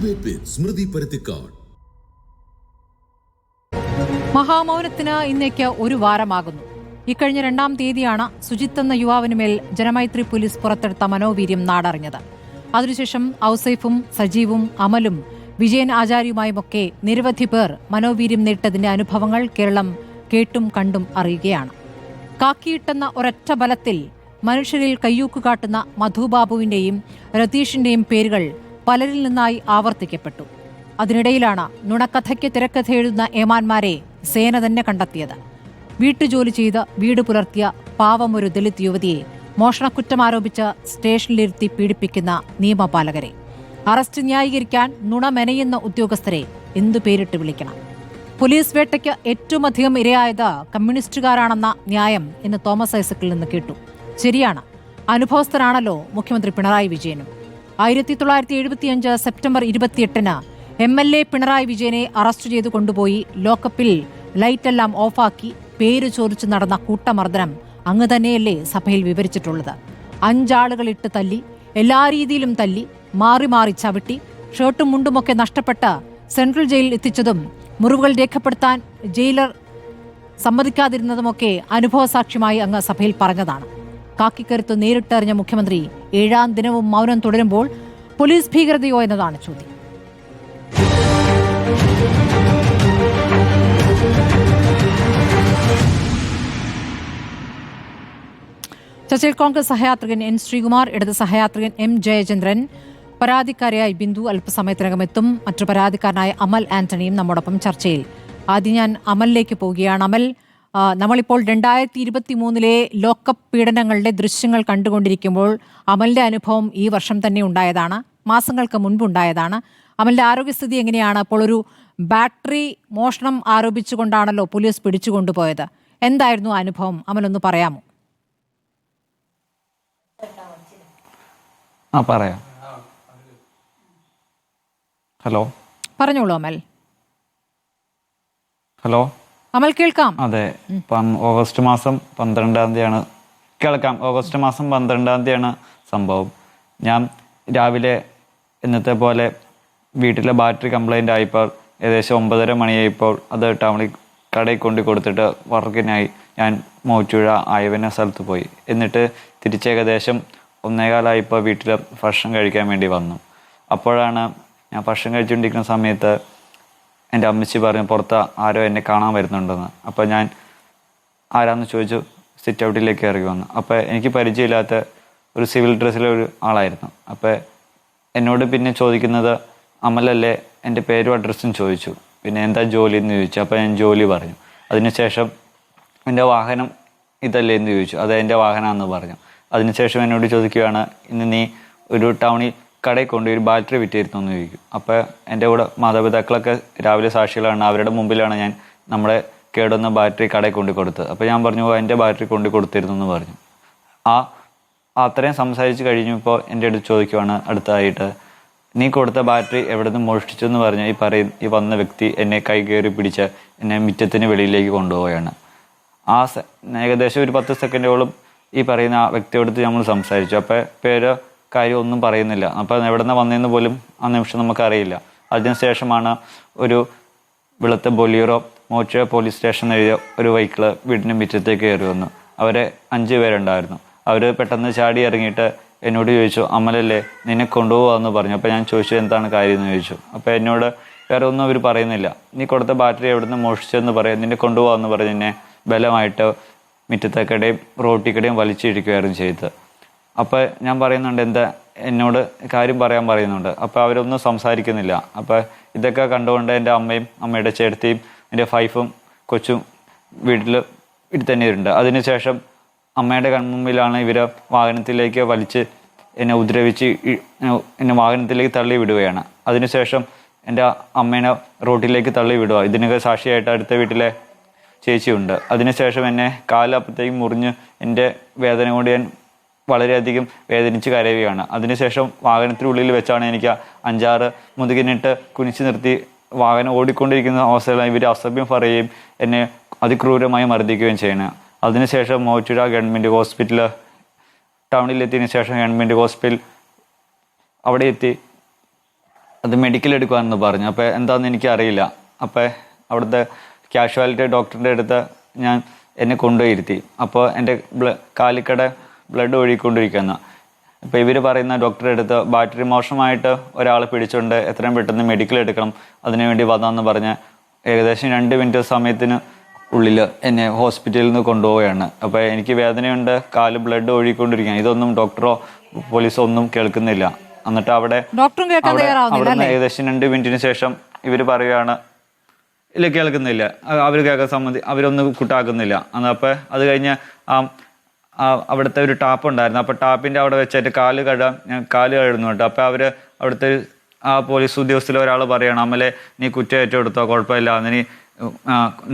Debate വിത്ത് സ്മൃതി പരുത്തിക്കാട്. മഹാമൗനത്തിന് ഇന്നേക്ക് ഒരു വാരമാകുന്നു. ഇക്കഴിഞ്ഞ 2-ാം തീയതിയാണ് സുജിത്ത് എന്ന യുവാവിനുമേൽ ജനമൈത്രി പോലീസ് പുറത്തെടുത്ത മനോവീര്യം നാടറിഞ്ഞത്. അതിനുശേഷം ഔസൈഫും സജീവും അമലും വിജയൻ ആചാര്യയുമായുമൊക്കെ നിരവധി പേർ മനോവീര്യം നേട്ടതിന്റെ അനുഭവങ്ങൾ കേരളം കേട്ടും കണ്ടും അറിയുകയാണ്. കാക്കിയിട്ടെന്ന ഒരൊറ്റ ബലത്തിൽ മനുഷ്യരിൽ കയ്യൂക്ക് കാട്ടുന്ന മധുബാബുവിന്റെയും രതീഷിന്റെയും പേരുകൾ പലരിൽ നിന്നായി ആവർത്തിക്കപ്പെട്ടു. അതിനിടയിലാണ് നുണക്കഥയ്ക്ക് തിരക്കഥ എഴുതുന്ന ഏമാന്മാരെ സേന തന്നെ കണ്ടെത്തിയത്. വീട്ടുജോലി ചെയ്ത് വീട് പുലർത്തിയ പാവമൊരു ദലിത് യുവതിയെ മോഷണക്കുറ്റം ആരോപിച്ച് സ്റ്റേഷനിലിരുത്തി പീഡിപ്പിക്കുന്ന നിയമപാലകരെ, അറസ്റ്റ് ന്യായീകരിക്കാൻ നുണ മെനയുന്ന ഉദ്യോഗസ്ഥരെ എന്തു പേരിട്ട് വിളിക്കണം? പോലീസ് വേട്ടയ്ക്ക് ഏറ്റവും അധികം ഇരയായത് കമ്മ്യൂണിസ്റ്റുകാരാണെന്ന ന്യായം ഇന്ന് തോമസ് ഐസക്കിൽ നിന്ന് കേട്ടു. ശരിയാണ്, അനുഭവസ്ഥനാണല്ലോ മുഖ്യമന്ത്രി പിണറായി വിജയനും. 1975 സെപ്റ്റംബർ 28-ന് MLA പിണറായി വിജയനെ അറസ്റ്റ് ചെയ്തു കൊണ്ടുപോയി ലോക്കപ്പിൽ ലൈറ്റെല്ലാം ഓഫാക്കി പേര് ചോദിച്ചു നടന്ന കൂട്ടമർദ്ദനം അങ്ങ് തന്നെയല്ലേ സഭയിൽ വിവരിച്ചിട്ടുള്ളത്? 5 ആളുകളിട്ട് തല്ലി, എല്ലാ രീതിയിലും തല്ലി, മാറി മാറി ചവിട്ടി, ഷർട്ടും മുണ്ടുമൊക്കെ നഷ്ടപ്പെട്ട് സെൻട്രൽ ജയിലിൽ എത്തിച്ചതും മുറിവുകൾ രേഖപ്പെടുത്താൻ ജയിലർ സമ്മതിക്കാതിരുന്നതുമൊക്കെ അനുഭവസാക്ഷ്യമായി അങ്ങ് സഭയിൽ പറഞ്ഞതാണ്. കാക്കിക്കരുത്ത് നേരിട്ടറിഞ്ഞ മുഖ്യമന്ത്രി 7-ാം ദിനവും മൗനം തുടരുമ്പോൾ പോലീസ് ഭീകരതയോ എന്നതാണ് ചോദ്യം. ചർച്ചയിൽ കോൺഗ്രസ് സഹയാത്രികൻ N. ശ്രീകുമാർ, ഇടത് സഹയാത്രികൻ M. ജയചന്ദ്രൻ, പരാതിക്കാരിയായി ബിന്ദു അല്പസമയത്തിനകം എത്തും. മറ്റു പരാതിക്കാരനായ അമൽ ആന്റണിയും നമ്മോടൊപ്പം ചർച്ചയിൽ. ആദ്യം ഞാൻ അമലിലേക്ക് പോവുകയാണ്. അമൽ, നമ്മളിപ്പോൾ 2023 ലോക്കപ്പ് പീഡനങ്ങളുടെ ദൃശ്യങ്ങൾ കണ്ടുകൊണ്ടിരിക്കുമ്പോൾ അമലിന്റെ അനുഭവം ഈ വർഷം തന്നെ ഉണ്ടായതാണ്, മാസങ്ങൾക്ക് മുൻപുണ്ടായതാണ്. അമലിന്റെ ആരോഗ്യസ്ഥിതി എങ്ങനെയാണ്? അപ്പോൾ ഒരു ബാറ്ററി മോഷണം ആരോപിച്ചുകൊണ്ടാണല്ലോ പോലീസ് പിടിച്ചുകൊണ്ടുപോയത്. എന്തായിരുന്നു അനുഭവം? അമലൊന്ന് പറയാമോ? പറയാം. ഹലോ, പറഞ്ഞോളൂ അമൽ. ഹലോ അമൽ, കേൾക്കാം. അതെ, ഓഗസ്റ്റ് മാസം 12-ാം തീയതിയാണ്. കേൾക്കാം. ഓഗസ്റ്റ് മാസം 12-ാം തീയതിയാണ് സംഭവം. ഞാൻ രാവിലെ എന്നത്തെ പോലെ വീട്ടിലെ ബാറ്ററി കംപ്ലൈൻ്റ് ആയപ്പോൾ ഏകദേശം 9:30 മണിയായപ്പോൾ അത് ടൗണിൽ കടയിൽ കൊണ്ട് കൊടുത്തിട്ട് വർക്കിനായി ഞാൻ മൂച്ചുഴ ആയവന സ്ഥലത്ത് പോയി. എന്നിട്ട് തിരിച്ചേകദേശം 1:15 വീട്ടിൽ ഭക്ഷണം കഴിക്കാൻ വേണ്ടി വന്നു. അപ്പോഴാണ് ഞാൻ ഭക്ഷണം കഴിച്ചുകൊണ്ടിരിക്കുന്ന സമയത്ത് എൻ്റെ അമ്മച്ചി പറഞ്ഞു പുറത്ത് ആരോ എന്നെ കാണാൻ വരുന്നുണ്ടെന്ന്. അപ്പോൾ ഞാൻ ആരാന്ന് ചോദിച്ചു സിറ്റ് ഔട്ടിലേക്ക് ഇറങ്ങി വന്നു. അപ്പോൾ എനിക്ക് പരിചയമില്ലാത്ത ഒരു സിവിൽ ഡ്രസ്സിലെ ഒരു ആളായിരുന്നു. അപ്പോൾ എന്നോട് പിന്നെ ചോദിക്കുന്നത് അമലല്ലേ, എൻ്റെ പേരും അഡ്രസ്സും ചോദിച്ചു. പിന്നെ എന്താ ജോലി എന്ന് ചോദിച്ചു. അപ്പോൾ ഞാൻ ജോലി പറഞ്ഞു. അതിനുശേഷം എൻ്റെ വാഹനം ഇതല്ലേ എന്ന് ചോദിച്ചു. അത് എൻ്റെ വാഹനമാണെന്ന് പറഞ്ഞു. അതിനുശേഷം എന്നോട് ചോദിക്കുകയാണ്, ഇന്ന് നീ ഒരു ടൗണിൽ കടയിൽ കൊണ്ട് ഒരു ബാറ്ററി വിറ്റിരുന്നു എന്ന് ചോദിക്കും. അപ്പോൾ എൻ്റെ കൂടെ മാതാപിതാക്കളൊക്കെ രാവിലെ സാക്ഷികളാണ്. അവരുടെ മുമ്പിലാണ് ഞാൻ നമ്മളെ കേടുന്ന ബാറ്ററി കടയിൽ കൊണ്ട് കൊടുത്തത്. അപ്പോൾ ഞാൻ പറഞ്ഞു എൻ്റെ ബാറ്ററി കൊണ്ട് കൊടുത്തിരുന്നു എന്ന് പറഞ്ഞു. അത്രയും സംസാരിച്ച് കഴിഞ്ഞപ്പോൾ എൻ്റെ അടുത്ത് ചോദിക്കുവാണ് അടുത്തതായിട്ട്, നീ കൊടുത്ത ബാറ്ററി എവിടെ നിന്ന് മോഷ്ടിച്ചു എന്ന് പറഞ്ഞ് ഈ വന്ന വ്യക്തി എന്നെ കൈ കയറി പിടിച്ച് എന്നെ മുറ്റത്തിന് വെളിയിലേക്ക് കൊണ്ടുപോവുകയാണ്. ഏകദേശം ഒരു 10 സെക്കൻഡോളം ഈ പറയുന്ന ആ വ്യക്തിയോട് നമ്മൾ സംസാരിച്ചു. അപ്പോൾ പേര് കാര്യം ഒന്നും പറയുന്നില്ല. അപ്പോൾ എവിടെ നിന്ന് വന്നതെന്ന് പോലും ആ നിമിഷം നമുക്കറിയില്ല. അതിനുശേഷമാണ് ഒരു വെളുത്ത ബൊലീറോ മോച്ചുഴ പോലീസ് സ്റ്റേഷൻ എഴുതിയ ഒരു വെഹിക്കിള് വീടിന് മുറ്റത്തേക്ക് കയറി വന്നു. അവരെ 5 പേരുണ്ടായിരുന്നു. അവർ പെട്ടെന്ന് ചാടി ഇറങ്ങിയിട്ട് എന്നോട് ചോദിച്ചു, അമലല്ലേ നിന്നെ കൊണ്ടുപോകാമെന്ന് പറഞ്ഞു. അപ്പോൾ ഞാൻ ചോദിച്ചു എന്താണ് കാര്യം എന്ന് ചോദിച്ചു. അപ്പോൾ എന്നോട് വേറെ ഒന്നും അവർ പറയുന്നില്ല. നീ കൊടുത്ത ബാറ്ററി എവിടെ നിന്ന് മോഷിച്ചെന്ന് പറയാം, നിന്നെ കൊണ്ടുപോകാമെന്ന് പറഞ്ഞ് എന്നെ ബലമായിട്ട് മുറ്റത്തേക്കടയും റോട്ടിക്കടയും വലിച്ചിരിക്കുകയായിരുന്നു ചെയ്തത്. അപ്പോൾ ഞാൻ പറയുന്നുണ്ട് എന്താ എന്നോട് കാര്യം പറയാൻ പറയുന്നുണ്ട്. അപ്പോൾ അവരൊന്നും സംസാരിക്കുന്നില്ല. അപ്പോൾ ഇതൊക്കെ കണ്ടുകൊണ്ട് എൻ്റെ അമ്മയും അമ്മയുടെ ചേട്ടത്തിയും എൻ്റെ വൈഫും കൊച്ചും വീട്ടിൽ തന്നെ ഉണ്ട്. അതിനുശേഷം അമ്മയുടെ കൺമുമ്പിലാണ് ഇവർ വാഹനത്തിലേക്ക് വലിച്ച് എന്നെ ഉപദ്രവിച്ച് എന്നെ വാഹനത്തിലേക്ക് തള്ളി വിടുകയാണ്. അതിനുശേഷം എൻ്റെ അമ്മേനെ റോട്ടിലേക്ക് തള്ളി വിടുക. ഇതിനൊക്കെ സാക്ഷിയായിട്ട് അടുത്ത വീട്ടിലെ ചേച്ചിയുണ്ട്. അതിനുശേഷം എന്നെ കാലപ്പത്തേക്കും മുറിഞ്ഞ് എൻ്റെ വേദന കൊണ്ട് ഞാൻ വളരെയധികം വേദനിച്ച് കരയുകയാണ്. അതിനുശേഷം വാഹനത്തിനുള്ളിൽ വെച്ചാണ് എനിക്ക് 5-6 മുതുകിനിട്ട് കുനിച്ചു നിർത്തി വാഹനം ഓടിക്കൊണ്ടിരിക്കുന്ന അവസ്ഥയിൽ ഇവർ അസഭ്യം പറയുകയും എന്നെ അതിക്രൂരമായി മർദ്ദിക്കുകയും ചെയ്യണം. അതിനുശേഷം മോച്ചുഴ ഗവൺമെൻറ് ഹോസ്പിറ്റൽ ടൗണിലെത്തിയതിനു ശേഷം ഗവൺമെൻറ് ഹോസ്പിറ്റൽ അവിടെ എത്തി അത് മെഡിക്കൽ എടുക്കുവാണെന്ന് പറഞ്ഞു. അപ്പോൾ എന്താണെന്ന് എനിക്കറിയില്ല. അപ്പോൾ അവിടുത്തെ കാഷ്വാലിറ്റി ഡോക്ടറിൻ്റെ അടുത്ത് എന്നെ കൊണ്ടുപോയിരുത്തി. അപ്പോൾ എൻ്റെ കാലിക്കടെ ബ്ലഡ് ഒഴുകിക്കൊണ്ടിരിക്കുന്ന. അപ്പോൾ ഇവർ പറയുന്ന ഡോക്ടറുടെ അടുത്ത് ബാറ്ററി മോശമായിട്ട് ഒരാളെ പിടിച്ചുകൊണ്ട് എത്രയും പെട്ടെന്ന് മെഡിക്കൽ എടുക്കണം, അതിനുവേണ്ടി വന്നതെന്ന് പറഞ്ഞ് ഏകദേശം 2 മിനിറ്റ് സമയത്തിന് ഉള്ളിൽ എന്നെ ഹോസ്പിറ്റലിൽ നിന്ന് കൊണ്ടുപോവുകയാണ്. അപ്പോൾ എനിക്ക് വേദനയുണ്ട്, കാല് ബ്ലഡ് ഒഴുകിക്കൊണ്ടിരിക്കുകയാണ്. ഇതൊന്നും ഡോക്ടറോ പോലീസോ ഒന്നും കേൾക്കുന്നില്ല. എന്നിട്ട് അവിടെ ഏകദേശം 2 മിനിറ്റിന് ശേഷം ഇവർ പറയുകയാണ് ഇല്ല കേൾക്കുന്നില്ല, അവർ കേൾക്കാൻ അവരൊന്നും കൂട്ടാക്കുന്നില്ല. അപ്പോൾ അത് കഴിഞ്ഞ് അവിടുത്തെ ഒരു ടാപ്പ് ഉണ്ടായിരുന്നു. അപ്പോൾ ടാപ്പിൻ്റെ അവിടെ വെച്ചിട്ട് ഞാൻ കാല് കഴുകുന്നുണ്ട്. അപ്പോൾ അവിടുത്തെ ആ പോലീസ് ഉദ്യോഗസ്ഥരിൽ ഒരാൾ പറയുകയാണ്, അമലെ നീ കുറ്റം ഏറ്റെടുത്തോ, കുഴപ്പമില്ല,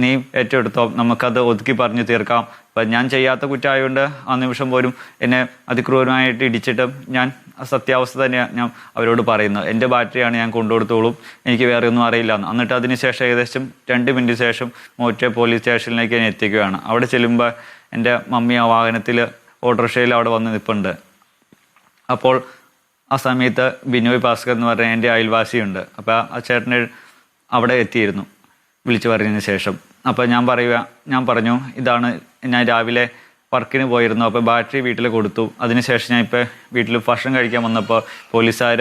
നീ ഏറ്റെടുത്തോ, നമുക്കത് ഒതുക്കി പറഞ്ഞു തീർക്കാം. അപ്പം ഞാൻ ചെയ്യാത്ത കുറ്റമായതുകൊണ്ട് ആ നിമിഷം പോലും എന്നെ അതിക്രൂരമായിട്ട് ഇടിച്ചിട്ട് ഞാൻ സത്യാവസ്ഥ തന്നെയാണ് ഞാൻ അവരോട് പറയുന്നത്. എൻ്റെ ബാറ്ററിയാണ്, ഞാൻ കൊണ്ടുകൊടുത്തോളും, എനിക്ക് വേറെ ഒന്നും അറിയില്ല. എന്നിട്ട് അതിന് ശേഷം ഏകദേശം 2 മിനിറ്റ് ശേഷം മോറ്റ പോലീസ് സ്റ്റേഷനിലേക്ക് എന്നെ എത്തിക്കുകയാണ്. അവിടെ ചെല്ലുമ്പോൾ എൻ്റെ മമ്മി ആ വാഹനത്തിൽ ഓട്ടോറിക്ഷയിൽ അവിടെ വന്ന് നിൽപ്പുണ്ട്. അപ്പോൾ ആ സമയത്ത് ബിനോയ് ഭാസ്കർ എന്ന് പറഞ്ഞ എൻ്റെ അയൽവാസിയുണ്ട്. അപ്പോൾ ആ ചേട്ടനെ അവിടെ എത്തിയിരുന്നു വിളിച്ചു പറഞ്ഞതിന് ശേഷം. അപ്പോൾ ഞാൻ പറഞ്ഞു ഇതാണ്, ഞാൻ രാവിലെ വർക്കിന് പോയിരുന്നു, അപ്പോൾ ബാറ്ററി വീട്ടിൽ കൊടുത്തു. അതിനുശേഷം ഞാൻ ഇപ്പോൾ വീട്ടിൽ ഭക്ഷണം കഴിക്കാൻ വന്നപ്പോൾ പോലീസുകാർ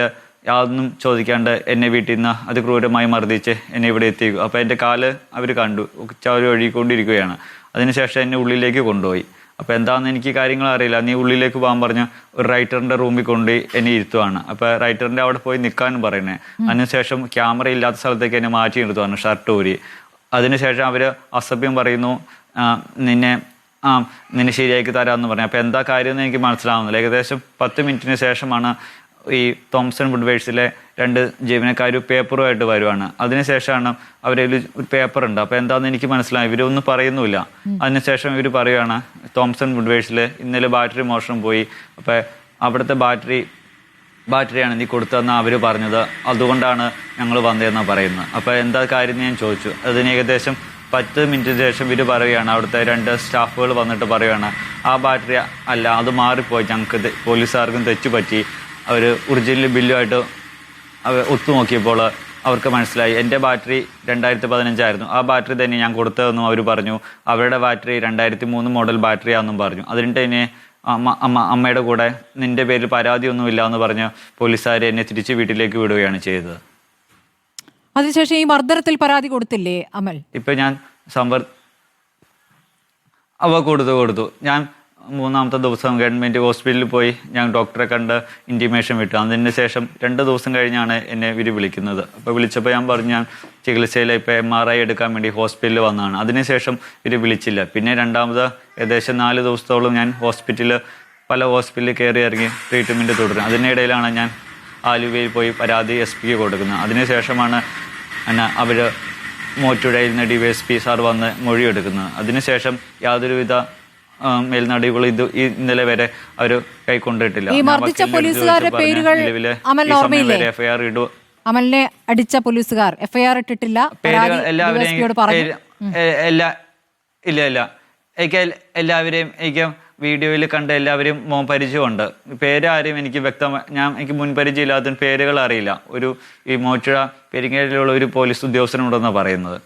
യാതൊന്നും ചോദിക്കാണ്ട് എന്നെ വീട്ടിൽ നിന്ന് അതിക്രൂരമായി മർദ്ദിച്ച് എന്നെ ഇവിടെ എത്തിക്കും. അപ്പോൾ എൻ്റെ കാല് അവർ കണ്ടു, അവർ ഒഴുകിക്കൊണ്ടിരിക്കുകയാണ്. അതിനുശേഷം എന്നെ ഉള്ളിലേക്ക് കൊണ്ടുപോയി. അപ്പോൾ എന്താണെന്ന് എനിക്ക് കാര്യങ്ങൾ അറിയില്ല. നീ ഉള്ളിലേക്ക് പോകാൻ പറഞ്ഞ് ഒരു റൈറ്ററിൻ്റെ റൂമിൽ കൊണ്ടുപോയി എന്നെ ഇരുത്തുവാണ്. അപ്പോൾ റൈറ്ററിൻ്റെ അവിടെ പോയി നിൽക്കാനും പറയുന്നത്. അതിനുശേഷം ക്യാമറ ഇല്ലാത്ത സ്ഥലത്തേക്ക് എന്നെ മാറ്റി നിർത്തുവാണ്, ഷർട്ട് ഊരി. അതിനുശേഷം അവർ അസഭ്യം പറയുന്നു, നിന്നെ ശരിയാക്കി തരാമെന്ന് പറഞ്ഞു. അപ്പോൾ എന്താ കാര്യമെന്ന് എനിക്ക് മനസ്സിലാവുന്നില്ല. ഏകദേശം 10 മിനിറ്റിന് ശേഷമാണ് ഈ തോംസൺ വുഡ്വേഴ്സിലെ 2 ജീവനക്കാർ പേപ്പറുമായിട്ട് വരുവാണ്. അതിനുശേഷമാണ് അവരിൽ ഒരു പേപ്പറുണ്ട്. അപ്പോൾ എന്താണെന്ന് എനിക്ക് മനസ്സിലായി, ഇവരൊന്നും പറയുന്നുമില്ല. അതിനുശേഷം ഇവർ പറയുകയാണ് തോംസൺ വുഡ്വേഴ്സിൽ ഇന്നലെ ബാറ്ററി മോഷണം പോയി, അപ്പോൾ അവിടുത്തെ ബാറ്ററിയാണ് നീ കൊടുത്തതെന്ന് അവർ പറഞ്ഞത്, അതുകൊണ്ടാണ് ഞങ്ങൾ വന്നതെന്നാണ് പറയുന്നത്. അപ്പോൾ എന്താ കാര്യം ഞാൻ ചോദിച്ചു. അതിന് ഏകദേശം 10 മിനിറ്റിന് ശേഷം ഇവർ പറയുകയാണ്, അവിടുത്തെ 2 സ്റ്റാഫുകൾ വന്നിട്ട് പറയുകയാണ് ആ ബാറ്ററി അല്ല, അത് മാറിപ്പോയി, ഞങ്ങൾക്ക് പോലീസുകാർക്കും തെറ്റുപറ്റി. അവർ ഒറിജിനൽ ബില്ലുമായിട്ട് ഒത്തുനോക്കിയപ്പോൾ അവർക്ക് മനസ്സിലായി എൻ്റെ ബാറ്ററി 2015 ആയിരുന്നു, ആ ബാറ്ററി തന്നെ ഞാൻ കൊടുത്തതെന്നും അവർ പറഞ്ഞു. അവരുടെ ബാറ്ററി 2003 മോഡൽ ബാറ്ററിയാണെന്നും പറഞ്ഞു. അതിനിട്ട് എന്നെ അമ്മയുടെ കൂടെ നിൻ്റെ പേരിൽ പരാതിയൊന്നുമില്ല എന്ന് പറഞ്ഞ് പോലീസുകാർ എന്നെ തിരിച്ച് വീട്ടിലേക്ക് വിടുകയാണ് ചെയ്തത്. അതിനുശേഷം ഈ മർദ്ദനത്തിൽ പരാതി കൊടുത്തില്ലേ അമൽ? ഇപ്പം ഞാൻ കൊടുത്തു. ഞാൻ 3ാമത്തെ ദിവസം ഗവൺമെൻറ് ഹോസ്പിറ്റലിൽ പോയി ഞാൻ ഡോക്ടറെ കണ്ട് ഇൻറ്റിമേഷൻ വിട്ടു. അതിന് ശേഷം 2 ദിവസം കഴിഞ്ഞാണ് എന്നെ ഇവർ വിളിക്കുന്നത്. അപ്പോൾ വിളിച്ചപ്പോൾ ഞാൻ പറഞ്ഞു ഞാൻ ചികിത്സയിൽ ഇപ്പോൾ MRI എടുക്കാൻ വേണ്ടി ഹോസ്പിറ്റലിൽ വന്നതാണ്. അതിനുശേഷം ഇവർ വിളിച്ചില്ല. പിന്നെ രണ്ടാമത് ഏകദേശം 4 ദിവസത്തോളം ഞാൻ പല ഹോസ്പിറ്റലിൽ കയറി ഇറങ്ങി ട്രീറ്റ്മെൻറ്റ് തുടരും. അതിനിടയിലാണ് ഞാൻ ആലുവയിൽ പോയി പരാതി SP കൊടുക്കുന്നത്. അതിനുശേഷമാണ് അവർ മോറ്റുഴയിൽ നിന്ന് DYSP സാർ വന്ന് മൊഴിയെടുക്കുന്നത്. അതിനുശേഷം യാതൊരുവിധ മേൽനടപടികൾ ഇന്നലെ വരെ അവർ കൈക്കൊണ്ടിട്ടില്ല. അമലിനെ അടിച്ച പോലീസുകാർ FIR ഇട്ടിട്ടില്ല. എല്ലാവരെയും എനിക്ക് വീഡിയോയിൽ കണ്ട എല്ലാവരും പരിചയമുണ്ട്. പേരാരും എനിക്ക് എനിക്ക് മുൻപരിചയമില്ലാത്ത പേരുകൾ അറിയില്ല. ഈ മോറ്റുഴ പെരിങ്ങേലിലുള്ള ഒരു പോലീസ് ഉദ്യോഗസ്ഥനുണ്ടെന്നാണ് പറയുന്നത്.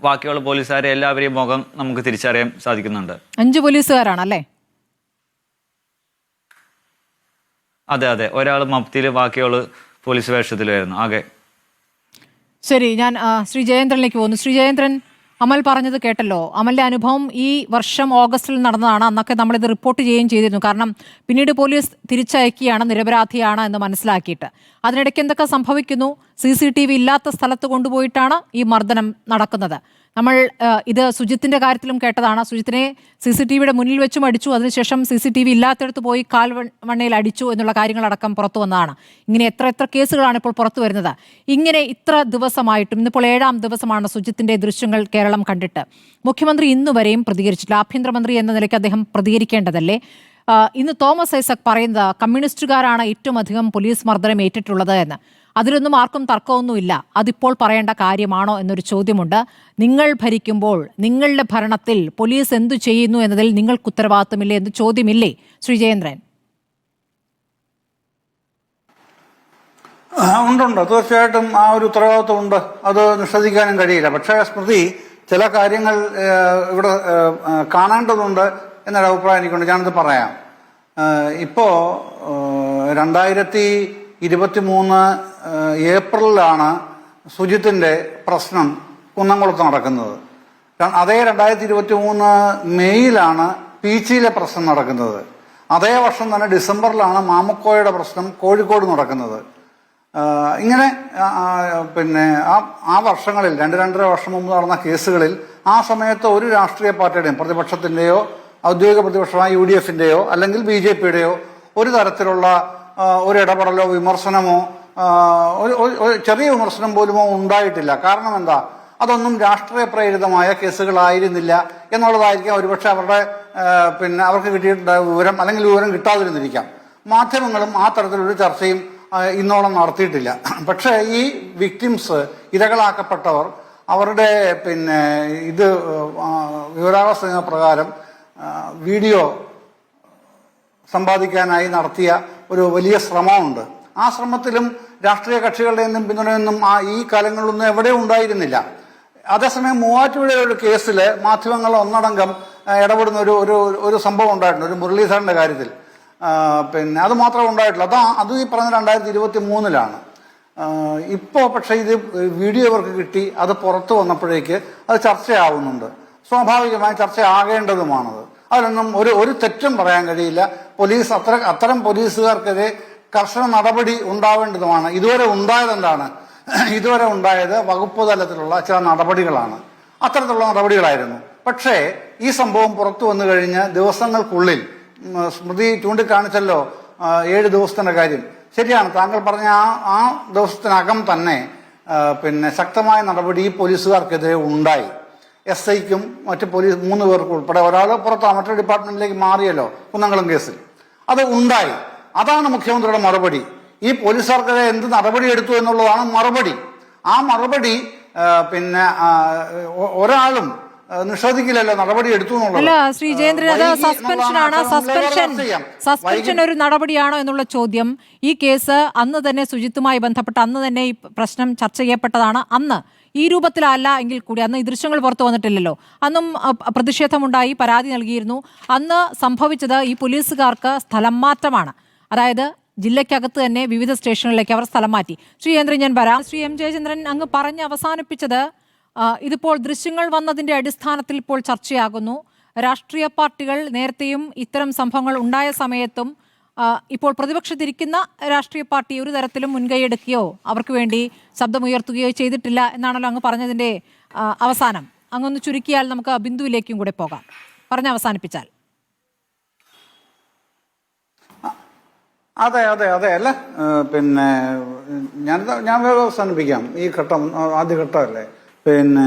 ബാക്കിയുള്ള പോലീസുകാരെ എല്ലാവരെയും മുഖം നമുക്ക് തിരിച്ചറിയാൻ സാധിക്കുന്നുണ്ട്. 5 പോലീസുകാരാണല്ലേ? അതെ, ഒരാൾ മഫ്തിയിൽ, ബാക്കിയുള്ള പോലീസ് വേഷത്തിലായിരുന്നു ആകെ. ശരി, ഞാൻ ശ്രീ ജയേന്ദ്രനിലേക്ക് പോകുന്നു. ശ്രീ ജയേന്ദ്രൻ, അമൽ പറഞ്ഞത് കേട്ടല്ലോ. അമലിന്റെ അനുഭവം ഈ വർഷം ഓഗസ്റ്റിൽ നടന്നതാണ്. അന്നൊക്കെ നമ്മളിത് റിപ്പോർട്ട് ചെയ്യുകയും ചെയ്തിരുന്നു. കാരണം പിന്നീട് പോലീസ് തിരിച്ചയക്കുകയാണ് നിരപരാധിയാണ് എന്ന് മനസ്സിലാക്കിയിട്ട്. അതിനിടയ്ക്ക് എന്തൊക്കെ സംഭവിക്കുന്നു? CCTV ഇല്ലാത്ത സ്ഥലത്ത് കൊണ്ടുപോയിട്ടാണ് ഈ മർദ്ദനം നടക്കുന്നത്. നമ്മൾ ഇത് സുജിത്തിന്റെ കാര്യത്തിലും കേട്ടതാണ്. സുജിത്തിനെ CCTVയുടെ മുന്നിൽ വെച്ചും അടിച്ചു. അതിനുശേഷം CCTV ഇല്ലാത്തടത്ത് പോയി കാൽവണ്ണയിൽ അടിച്ചു എന്നുള്ള കാര്യങ്ങളടക്കം പുറത്തു വന്നതാണ്. ഇങ്ങനെ എത്ര കേസുകളാണ് ഇപ്പോൾ പുറത്തു വരുന്നത്. ഇങ്ങനെ ഇത്ര ദിവസമായിട്ടും ഇന്നിപ്പോൾ 7ാം ദിവസമാണ് സുജിത്തിന്റെ ദൃശ്യങ്ങൾ കേരളം കണ്ടിട്ട്. മുഖ്യമന്ത്രി ഇന്നുവരെയും പ്രതികരിച്ചിട്ടില്ല. ആഭ്യന്തരമന്ത്രി എന്ന നിലയ്ക്ക് അദ്ദേഹം പ്രതികരിക്കേണ്ടതല്ലേ? ഇന്ന് തോമസ് ഐസക് പറയുന്നത് കമ്മ്യൂണിസ്റ്റുകാരാണ് ഏറ്റവും അധികം പോലീസ് മർദ്ദനം ഏറ്റിട്ടുള്ളത് എന്ന്. അതിലൊന്നും ആർക്കും തർക്കമൊന്നുമില്ല. അതിപ്പോൾ പറയേണ്ട കാര്യമാണോ എന്നൊരു ചോദ്യമുണ്ട്. നിങ്ങൾ ഭരിക്കുമ്പോൾ നിങ്ങളുടെ ഭരണത്തിൽ പോലീസ് എന്തു ചെയ്യുന്നു എന്നതിൽ നിങ്ങൾക്ക് ഉത്തരവാദിത്തമില്ലേ എന്ന് ചോദ്യമില്ലേ ശ്രീ ജയേന്ദ്രൻ? ഉണ്ടുണ്ട്, തീർച്ചയായിട്ടും ആ ഒരു ഉത്തരവാദിത്വം ഉണ്ട്, അത് നിഷേധിക്കാനും കഴിയില്ല. പക്ഷേ സ്മൃതി, ചില കാര്യങ്ങൾ ഇവിടെ കാണേണ്ടതുണ്ട് എന്നൊരു അഭിപ്രായം എനിക്കുണ്ട്. ഞാനത് പറയാം. ഇപ്പോ 2023 ഏപ്രിലാണ് സുജിത്തിന്റെ പ്രശ്നം കുന്നംകുളത്ത് നടക്കുന്നത്. അതേ 2023 മെയ്യിലാണ് പീച്ചിയിലെ പ്രശ്നം നടക്കുന്നത്. അതേ വർഷം തന്നെ ഡിസംബറിലാണ് മാമുക്കോയുടെ പ്രശ്നം കോഴിക്കോട് നടക്കുന്നത്. ഇങ്ങനെ പിന്നെ ആ വർഷങ്ങളിൽ 2-2.5 വർഷം മുമ്പ് നടന്ന കേസുകളിൽ ആ സമയത്ത് ഒരു രാഷ്ട്രീയ പാർട്ടിയുടെയും, പ്രതിപക്ഷത്തിന്റെയോ ഔദ്യോഗിക പ്രതിപക്ഷമായ UDFന്റെയോ അല്ലെങ്കിൽ BJPയുടെയോ ഒരു തരത്തിലുള്ള ഒരു ഇടപെടലോ വിമർശനമോ ഒരു ചെറിയ വിമർശനം പോലുമോ ഉണ്ടായിട്ടില്ല. കാരണം എന്താ? അതൊന്നും രാഷ്ട്രീയ പ്രേരിതമായ കേസുകളായിരുന്നില്ല എന്നുള്ളതായിരിക്കാം ഒരുപക്ഷെ അവരുടെ പിന്നെ അവർക്ക് കിട്ടിയിട്ടുള്ള വിവരം, അല്ലെങ്കിൽ വിവരം കിട്ടാതിരുന്നിരിക്കാം. മാധ്യമങ്ങളും ആ തരത്തിലൊരു ചർച്ചയും ഇന്നോളം നടത്തിയിട്ടില്ല. പക്ഷേ ഈ വിക്ടിംസ്, ഇരകളാക്കപ്പെട്ടവർ, അവരുടെ പിന്നെ ഇത് വിവരാവകാശ പ്രകാരം വീഡിയോ സമ്പാദിക്കാനായി നടത്തിയ ഒരു വലിയ ശ്രമമുണ്ട്. ആ ശ്രമത്തിലും രാഷ്ട്രീയ കക്ഷികളുടെ നിന്നും പിന്തുണയൊന്നും ഈ കാലങ്ങളിലൊന്നും എവിടെയും ഉണ്ടായിരുന്നില്ല. അതേസമയം മൂവാറ്റുപുഴയിലെ ഒരു കേസിൽ മാധ്യമങ്ങൾ ഒന്നടങ്കം ഇടപെടുന്ന ഒരു സംഭവം ഉണ്ടായിട്ടുണ്ട്, ഒരു മുരളീധരന്റെ കാര്യത്തിൽ. പിന്നെ അത് മാത്രമേ ഉണ്ടായിട്ടുള്ളൂ. അത് ഈ പറഞ്ഞ 2023 ഇപ്പോ പക്ഷെ ഇത് വീഡിയോ ഇവർക്ക് കിട്ടി, അത് പുറത്തു വന്നപ്പോഴേക്ക് അത് ചർച്ചയാവുന്നുണ്ട്. സ്വാഭാവികമായി ചർച്ചയാകേണ്ടതുമാണത്. അതിലൊന്നും ഒരു തെറ്റും പറയാൻ കഴിയില്ല. പോലീസ് അത്തരം പോലീസുകാർക്കെതിരെ കർശന നടപടി ഉണ്ടാവേണ്ടതുമാണ്. ഇതുവരെ ഉണ്ടായത് എന്താണ്? ഇതുവരെ ഉണ്ടായത് വകുപ്പ് തലത്തിലുള്ള ചില നടപടികളാണ്. അത്തരത്തിലുള്ള നടപടികളായിരുന്നു. പക്ഷേ ഈ സംഭവം പുറത്തു വന്നു കഴിഞ്ഞ് ദിവസങ്ങൾക്കുള്ളിൽ, സ്മൃതി ചൂണ്ടിക്കാണിച്ചല്ലോ 7 ദിവസത്തിന്റെ കാര്യം. ശരിയാണ്, താങ്കൾ പറഞ്ഞ ആ ദിവസത്തിനകം തന്നെ പിന്നെ ശക്തമായ നടപടി ഈ പോലീസുകാർക്കെതിരെ ഉണ്ടായി. SIക്കും മറ്റ് പോലീസ് 3 പേർക്കും ഉൾപ്പെടെ, ഒരാൾ പുറത്താണ്, മറ്റൊരു ഡിപ്പാർട്ട്മെന്റിലേക്ക് മാറിയല്ലോ കുന്നംകുളം കേസിൽ. അത് ഉണ്ടായി. അതാണ് മുഖ്യമന്ത്രിയുടെ മറുപടി. ഈ പോലീസുകാർക്കെതിരെ എന്ത് നടപടി എടുത്തു എന്നുള്ളതാണ് മറുപടി. ആ മറുപടി പിന്നെ ഒരാളും നിഷേധിക്കില്ലല്ലോ നടപടി എടുത്തു എന്നുള്ളത്. അല്ല ശ്രീ ജയേന്ദ്രൻ, അത് സസ്പെൻഷനാണ്. സസ്പെൻഷൻ ഒരു നടപടിയാണോ എന്നുള്ള ചോദ്യം. ഈ കേസ് അന്ന് തന്നെ സുജിത്തുമായി ബന്ധപ്പെട്ട് അന്ന് തന്നെ ഈ പ്രശ്നം ചർച്ച ചെയ്യപ്പെട്ടതാണ്. അന്ന് ഈ രൂപത്തിലല്ല എങ്കിൽ കൂടി, അന്ന് ഈ ദൃശ്യങ്ങൾ പുറത്തു വന്നിട്ടില്ലല്ലോ, അന്നും പ്രതിഷേധമുണ്ടായി, പരാതി നൽകിയിരുന്നു. അന്ന് സംഭവിച്ചത് ഈ പോലീസുകാർക്ക് സ്ഥലം മാറ്റമാണ്. അതായത് ജില്ലയ്ക്കകത്ത് തന്നെ വിവിധ സ്റ്റേഷനുകളിലേക്ക് അവർ സ്ഥലം മാറ്റി. ശ്രീ ജയേന്ദ്രൻ, ഞാൻ വരാം. ശ്രീ M ജയചന്ദ്രൻ, അങ്ങ് പറഞ്ഞ് അവസാനിപ്പിച്ചത് ഇതിപ്പോൾ ദൃശ്യങ്ങൾ വന്നതിന്റെ അടിസ്ഥാനത്തിൽ ഇപ്പോൾ ചർച്ചയാകുന്നു. രാഷ്ട്രീയ പാർട്ടികൾ നേരത്തെയും ഇത്തരം സംഭവങ്ങൾ ഉണ്ടായ സമയത്തും ഇപ്പോൾ പ്രതിപക്ഷത്തിരിക്കുന്ന രാഷ്ട്രീയ പാർട്ടി ഒരു തരത്തിലും മുൻകൈയെടുക്കുകയോ അവർക്ക് വേണ്ടി ശബ്ദമുയർത്തുകയോ ചെയ്തിട്ടില്ല എന്നാണല്ലോ അങ്ങ് പറഞ്ഞതിന്റെ അവസാനം. അങ്ങൊന്ന് ചുരുക്കിയാൽ നമുക്ക് ബിന്ദുവിലേക്കും കൂടെ പോകാം. പറഞ്ഞ് അവസാനിപ്പിച്ചാൽ. അതെ അല്ല, പിന്നെ ഞാൻ അവസാനിപ്പിക്കാം. ഈ ഘട്ടം ആദ്യഘട്ടമല്ലേ. പിന്നെ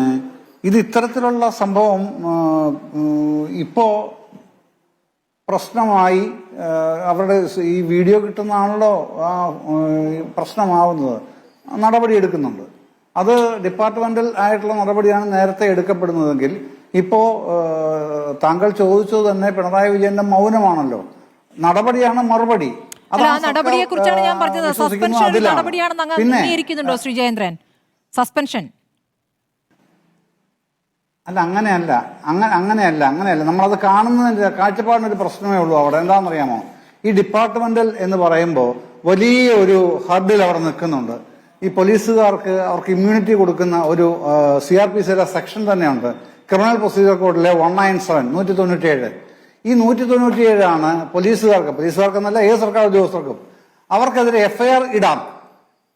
ഇത് ഇത്തരത്തിലുള്ള സംഭവം ഇപ്പോ പ്രശ്നമായി അവരുടെ ഈ വീഡിയോ കിട്ടുന്നതാണല്ലോ പ്രശ്നമാവുന്നത്. നടപടി എടുക്കുന്നുണ്ട്. അത് ഡിപ്പാർട്ട്മെന്റൽ ആയിട്ടുള്ള നടപടിയാണ് നേരത്തെ എടുക്കപ്പെടുന്നതെങ്കിൽ ഇപ്പോ താങ്കൾ ചോദിച്ചത് തന്നെ പിണറായി വിജയന്റെ മൗനമാണല്ലോ. നടപടിയാണ് മറുപടി. നടപടിയെ കുറിച്ചാണ് ഞാൻ പറഞ്ഞത്. സസ്പെൻഷൻ ഒരു നടപടിയാണെന്ന് അങ്ങ് അംഗീകരിക്കുന്നുണ്ടോ ശ്രീ ജയേന്ദ്രൻ? സസ്പെൻഷൻ അല്ല, അങ്ങനെയല്ല. നമ്മളത് കാണുന്നതിന്റെ കാഴ്ചപ്പാടിനൊരു പ്രശ്നമേ ഉള്ളൂ അവിടെ. എന്താണെന്നറിയാമോ? ഈ ഡിപ്പാർട്ട്മെന്റൽ എന്ന് പറയുമ്പോൾ വലിയ ഒരു ഹർഡിൽ അവിടെ നിൽക്കുന്നുണ്ട്. ഈ പോലീസുകാർക്ക് അവർക്ക് ഇമ്മ്യൂണിറ്റി കൊടുക്കുന്ന ഒരു CRPCയുടെ സെക്ഷൻ തന്നെയുണ്ട്. ക്രിമിനൽ പ്രൊസീജിയർ കോഡിലെ 197 197. ഈ 197 പോലീസുകാർക്കെന്നല്ല ഏത് സർക്കാർ ഉദ്യോഗസ്ഥർക്കും അവർക്കെതിരെ FIR ഇടാം,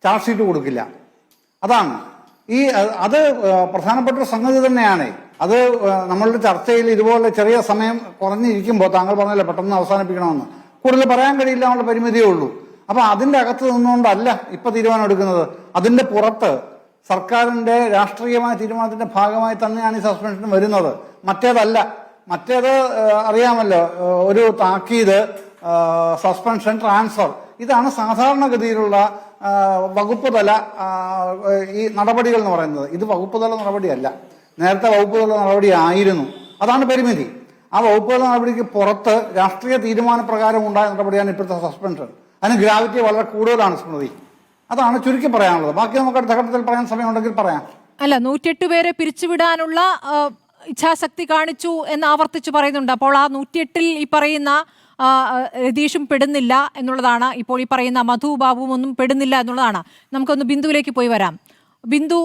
ചാർജ് ഷീറ്റ് കൊടുക്കില്ല. അതാണ് അത് പ്രധാനപ്പെട്ട ഒരു സംഗതി തന്നെയാണ്. അത് നമ്മളുടെ ചർച്ചയിൽ ഇതുപോലെ ചെറിയ സമയം കുറഞ്ഞിരിക്കുമ്പോൾ താങ്കൾ പറഞ്ഞല്ലോ പെട്ടെന്ന് അവസാനിപ്പിക്കണമെന്ന്, കൂടുതൽ പറയാൻ കഴിയില്ല എന്നുള്ള പരിമിതിയേ ഉള്ളൂ. അപ്പൊ അതിന്റെ അകത്ത് നിന്നുകൊണ്ടല്ല ഇപ്പൊ തീരുമാനം എടുക്കുന്നത്. അതിന്റെ പുറത്ത് സർക്കാരിന്റെ രാഷ്ട്രീയമായ തീരുമാനത്തിന്റെ ഭാഗമായി തന്നെയാണ് ഈ സസ്പെൻഷൻ വരുന്നത്. മറ്റേത് അറിയാമല്ലോ, ഒരു താക്കീത്, സസ്പെൻഷൻ, ട്രാൻസ്ഫർ, ഇതാണ് സാധാരണഗതിയിലുള്ള വകുപ്പ് തല ഈ നടപടികൾ എന്ന് പറയുന്നത്. ഇത് വകുപ്പ് തല നടപടിയല്ല. നേരത്തെ വകുപ്പ് തല നടപടി ആയിരുന്നു. അതാണ് പരിമിതി. ആ വകുപ്പ് തല നടപടിക്ക് പുറത്ത് രാഷ്ട്രീയ തീരുമാനപ്രകാരം ഉണ്ടായ നടപടിയാണ് ഇപ്പോഴത്തെ സസ്പെൻഷൻ. അതിന് ഗ്രാവിറ്റി വളരെ കൂടുതലാണ് സ്മൃതി. അതാണ് ചുരുക്കി പറയാനുള്ളത്. ബാക്കി നമുക്ക് അടുത്ത ഘട്ടത്തിൽ പറയാൻ സമയമുണ്ടെങ്കിൽ പറയാം. അല്ല, 108 പേരെ പിരിച്ചുവിടാനുള്ള ഇച്ഛാശക്തി കാണിച്ചു എന്ന് ആവർത്തിച്ച് പറയുന്നുണ്ട്. അപ്പോൾ ആ 108-ൽ ഈ പറയുന്ന രതീഷും പെടുന്നില്ല എന്നുള്ളതാണ്. ഇപ്പോൾ ഈ പറയുന്ന മധു ബാബുവും ഒന്നും പെടുന്നില്ല എന്നുള്ളതാണ്. നമുക്കൊന്ന് ബിന്ദുവിലേക്ക് പോയി വരാം. ബിന്ദു,